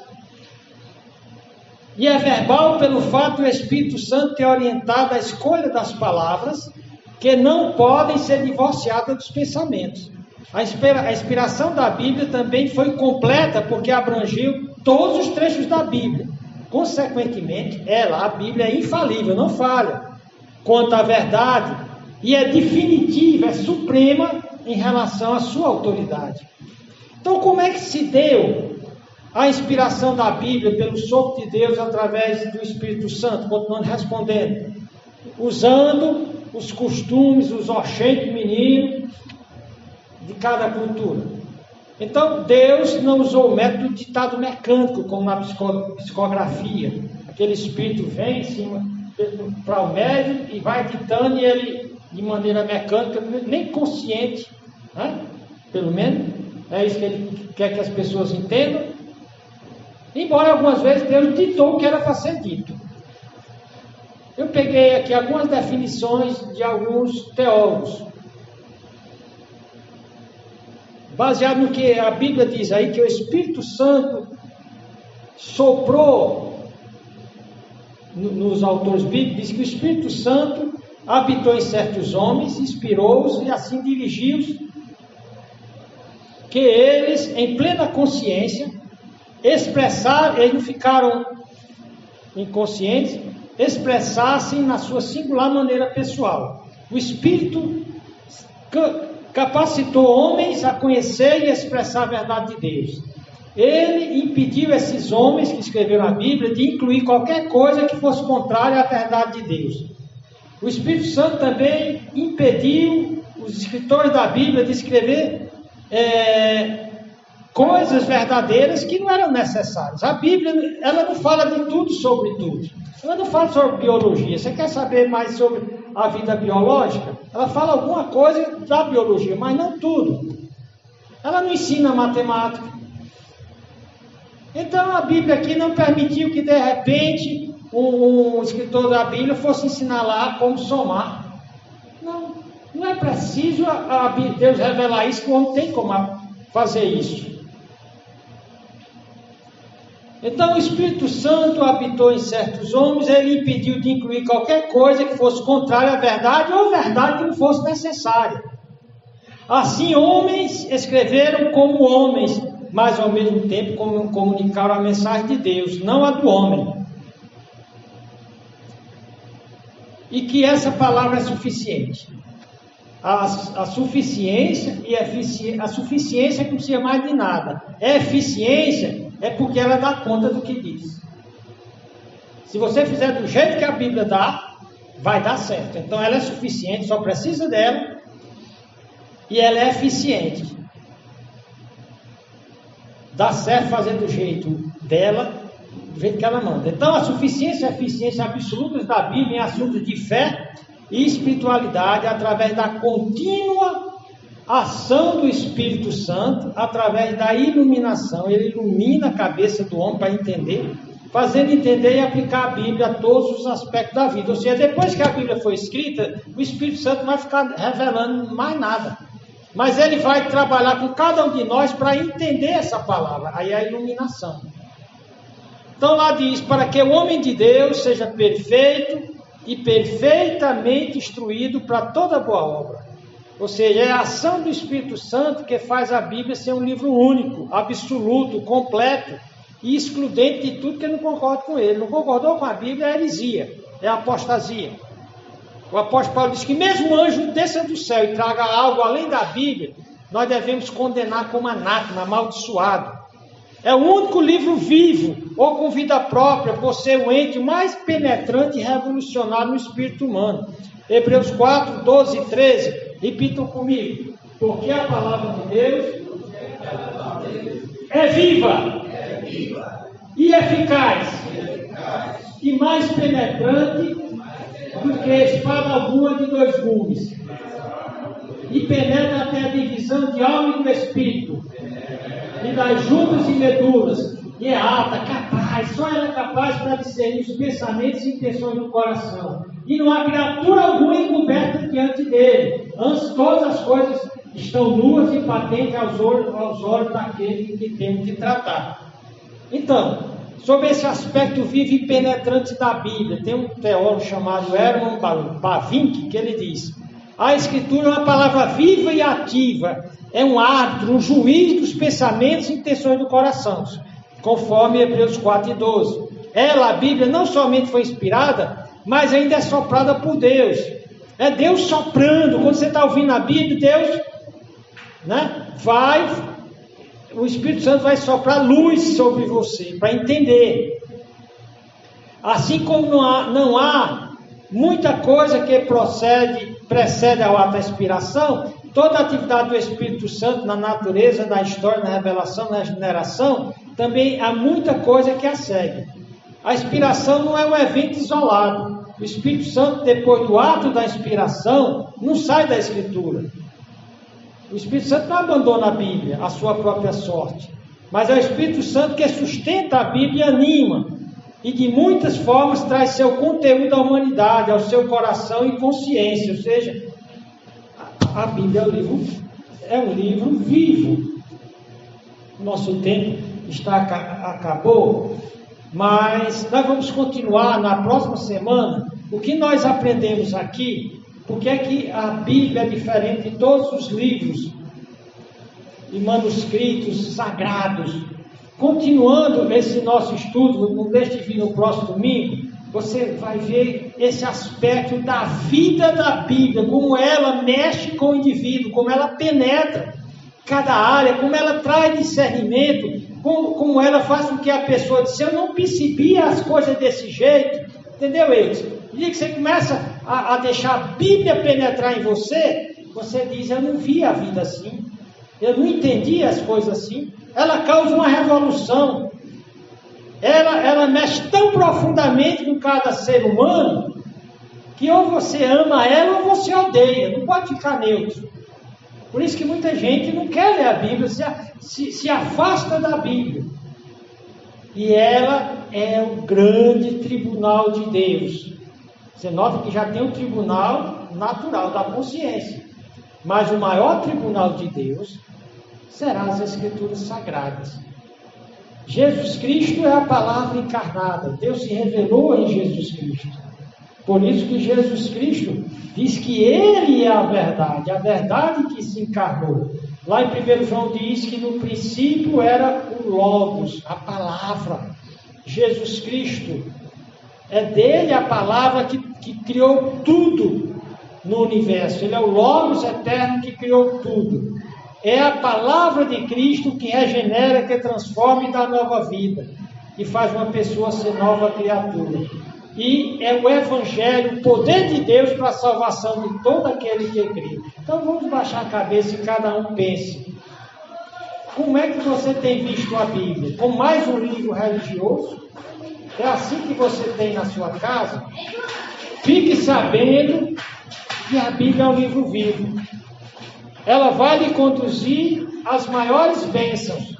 E é verbal pelo fato do Espírito Santo ter orientado a escolha das palavras, que não podem ser divorciadas dos pensamentos. A inspiração da Bíblia também foi completa porque abrangeu todos os trechos da Bíblia. Consequentemente, a Bíblia é infalível, não falha quanto à verdade, e é definitiva, é suprema em relação à sua autoridade. Então, como é que se deu a inspiração da Bíblia pelo sopro de Deus através do Espírito Santo? Continuando respondendo: usando os costumes, os oxentes meninos de cada cultura. Então, Deus não usou o método de ditado mecânico, como na psicografia. Aquele espírito vem em cima para o médium e vai ditando, e ele, de maneira mecânica, nem consciente, né? Pelo menos, é isso que ele quer que as pessoas entendam. Embora algumas vezes Deus ditou o que era para ser dito. Eu peguei aqui algumas definições de alguns teólogos. baseado no que a Bíblia diz aí, que o Espírito Santo soprou nos autores bíblicos, diz que o Espírito Santo habitou em certos homens, inspirou-os e assim dirigiu-os, que eles, em plena consciência, expressaram, eles não ficaram inconscientes, expressassem na sua singular maneira pessoal. O Espírito capacitou homens a conhecer e expressar a verdade de Deus. Ele impediu esses homens que escreveram a Bíblia de incluir qualquer coisa que fosse contrária à verdade de Deus. O Espírito Santo também impediu os escritores da Bíblia de escrever coisas verdadeiras que não eram necessárias. A Bíblia, ela não fala de tudo sobre tudo. Ela não fala sobre biologia. Você quer saber mais sobre a vida biológica? Ela fala alguma coisa da biologia, mas não tudo. Ela não ensina matemática. Então a Bíblia aqui não permitiu que de repente um escritor da Bíblia fosse ensinar lá como somar. Não é preciso Deus revelar isso, que o homem tem como fazer isso. Então o Espírito Santo habitou em certos homens, ele impediu de incluir qualquer coisa que fosse contrária à verdade ou verdade que não fosse necessária. Assim, homens escreveram como homens, mas ao mesmo tempo comunicaram a mensagem de Deus, não a do homem. E que essa palavra é suficiente. A suficiência e a suficiência não precisa mais de nada. Eficiência é porque ela dá conta do que diz. Se você fizer do jeito que a Bíblia dá, vai dar certo. Então ela é suficiente, só precisa dela, e ela é eficiente. Dá certo fazer do jeito dela, do jeito que ela manda. Então a suficiência e a eficiência absolutas da Bíblia em assuntos de fé e espiritualidade, através da contínua ação do Espírito Santo, através da iluminação. Ele ilumina a cabeça do homem para entender, fazendo entender e aplicar a Bíblia a todos os aspectos da vida. Ou seja, depois que a Bíblia foi escrita, o Espírito Santo não vai ficar revelando mais nada, mas ele vai trabalhar com cada um de nós para entender essa palavra. Aí é a iluminação. Então lá diz, para que o homem de Deus seja perfeito e perfeitamente instruído para toda boa obra. Ou seja, é a ação do Espírito Santo que faz a Bíblia ser um livro único, absoluto, completo e excludente de tudo que não concorda com ele. Não concordou com a Bíblia é heresia, é apostasia. O apóstolo Paulo diz que mesmo o anjo desça do céu e traga algo além da Bíblia, nós devemos condenar como anátema, amaldiçoado. É o único livro vivo ou com vida própria por ser o ente mais penetrante e revolucionário no espírito humano. Hebreus 4, 12 e 13, repitam comigo. Porque a palavra de Deus é viva e eficaz e mais penetrante do que espada alguma de dois gumes, e penetra até a divisão de alma e do espírito, e das juntas e medulas, e é alta, capaz, só ela é capaz para discernir os pensamentos e intenções do coração. E não há criatura alguma encoberta diante dele. Antes, todas as coisas estão nuas e patentes aos olhos daquele que temos de tratar. Então, sobre esse aspecto vivo e penetrante da Bíblia, tem um teólogo chamado Herman Bavinck, que ele diz: a Escritura é uma palavra viva e ativa, é um árbitro, um juiz dos pensamentos e intenções do coração, conforme Hebreus 4 e 12. Ela, a Bíblia, não somente foi inspirada, mas ainda é soprada por Deus. É Deus soprando. Quando você está ouvindo a Bíblia, Deus, o Espírito Santo vai soprar luz sobre você, para entender. Assim como não há muita coisa que precede ao ato da inspiração, toda a atividade do Espírito Santo na natureza, na história, na revelação, na regeneração, também há muita coisa que a segue. A inspiração não é um evento isolado. O Espírito Santo, depois do ato da inspiração, não sai da Escritura. O Espírito Santo não abandona a Bíblia, a sua própria sorte. Mas é o Espírito Santo que sustenta a Bíblia e anima. E de muitas formas traz seu conteúdo à humanidade, ao seu coração e consciência. Ou seja, a Bíblia é um livro vivo. Nosso tempo acabou, mas nós vamos continuar na próxima semana. O que nós aprendemos aqui, porque é que a Bíblia é diferente de todos os livros e manuscritos sagrados. Continuando esse nosso estudo, não deixe de vir no próximo domingo, você vai ver esse aspecto da vida da Bíblia, como ela mexe com o indivíduo, como ela penetra cada área, como ela traz discernimento, como ela faz com que a pessoa diz, eu não percebia as coisas desse jeito, entendeu, Elis? No dia que você começa a deixar a Bíblia penetrar em você, você diz, eu não vi a vida assim, eu não entendi as coisas assim. Ela causa uma revolução, ela mexe tão profundamente com cada ser humano, que ou você ama ela ou você odeia, não pode ficar neutro. Por isso que muita gente não quer ler a Bíblia, se afasta da Bíblia. E ela é o grande tribunal de Deus. Você nota que já tem um tribunal natural da consciência. Mas o maior tribunal de Deus será as Escrituras Sagradas. Jesus Cristo é a palavra encarnada. Deus se revelou em Jesus Cristo. Por isso que Jesus Cristo diz que Ele é a verdade que se encarnou. Lá em 1 João diz que no princípio era o Logos, a palavra. Jesus Cristo, é dele a palavra que criou tudo no universo. Ele é o Logos eterno que criou tudo. É a palavra de Cristo que regenera, que transforma e dá nova vida. Que faz uma pessoa ser nova criatura. E é o Evangelho, o poder de Deus para a salvação de todo aquele que crê. Então vamos baixar a cabeça e cada um pense. Como é que você tem visto a Bíblia? Como mais um livro religioso? É assim que você tem na sua casa? Fique sabendo que a Bíblia é um livro vivo. Ela vai lhe conduzir às maiores bênçãos.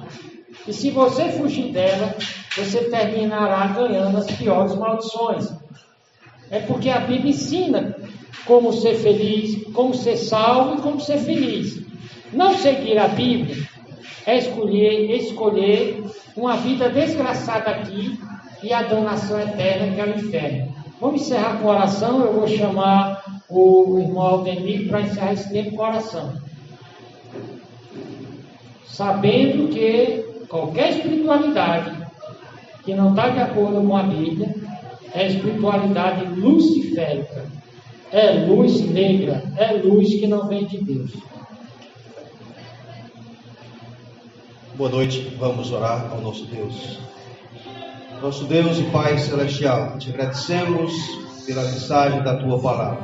E se você fugir dela, você terminará ganhando as piores maldições. É porque a Bíblia ensina como ser feliz, como ser salvo e como ser feliz. Não seguir a Bíblia é escolher uma vida desgraçada aqui e a danação eterna, que é o inferno. Vamos encerrar com oração. Eu vou chamar o irmão Aldemir para encerrar esse tempo com oração. Sabendo que qualquer espiritualidade que não está de acordo com a Bíblia é espiritualidade luciférica, é luz negra, é luz que não vem de Deus. Boa noite, vamos orar ao nosso Deus. Nosso Deus e Pai Celestial, te agradecemos pela mensagem da Tua Palavra.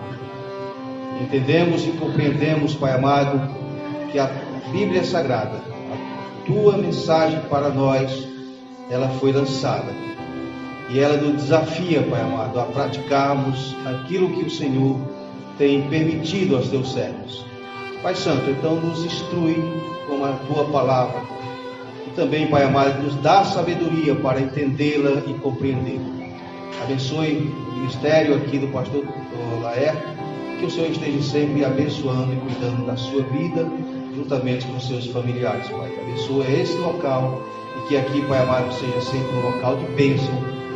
Entendemos e compreendemos, Pai amado, que a Bíblia Sagrada, a Tua mensagem para nós, ela foi lançada. E ela nos desafia, Pai amado, a praticarmos aquilo que o Senhor tem permitido aos Teus servos. Pai Santo, então nos instrui com a Tua Palavra. E também, Pai amado, nos dá sabedoria para entendê-la e compreendê-la. Abençoe o ministério aqui do pastor Laerte, que o Senhor esteja sempre abençoando e cuidando da sua vida, juntamente com seus familiares, Pai. Abençoe esse local e que aqui, Pai amado, seja sempre um local de bênção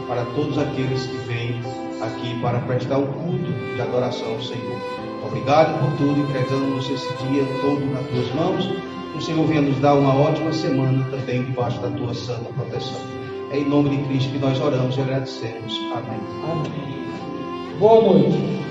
para todos aqueles que vêm aqui para prestar um culto de adoração ao Senhor. Obrigado por tudo, entregamos esse dia todo nas Tuas mãos. Que o Senhor venha nos dar uma ótima semana também debaixo da Tua santa proteção. É em nome de Cristo que nós oramos e agradecemos. Amém. Amém. Boa noite.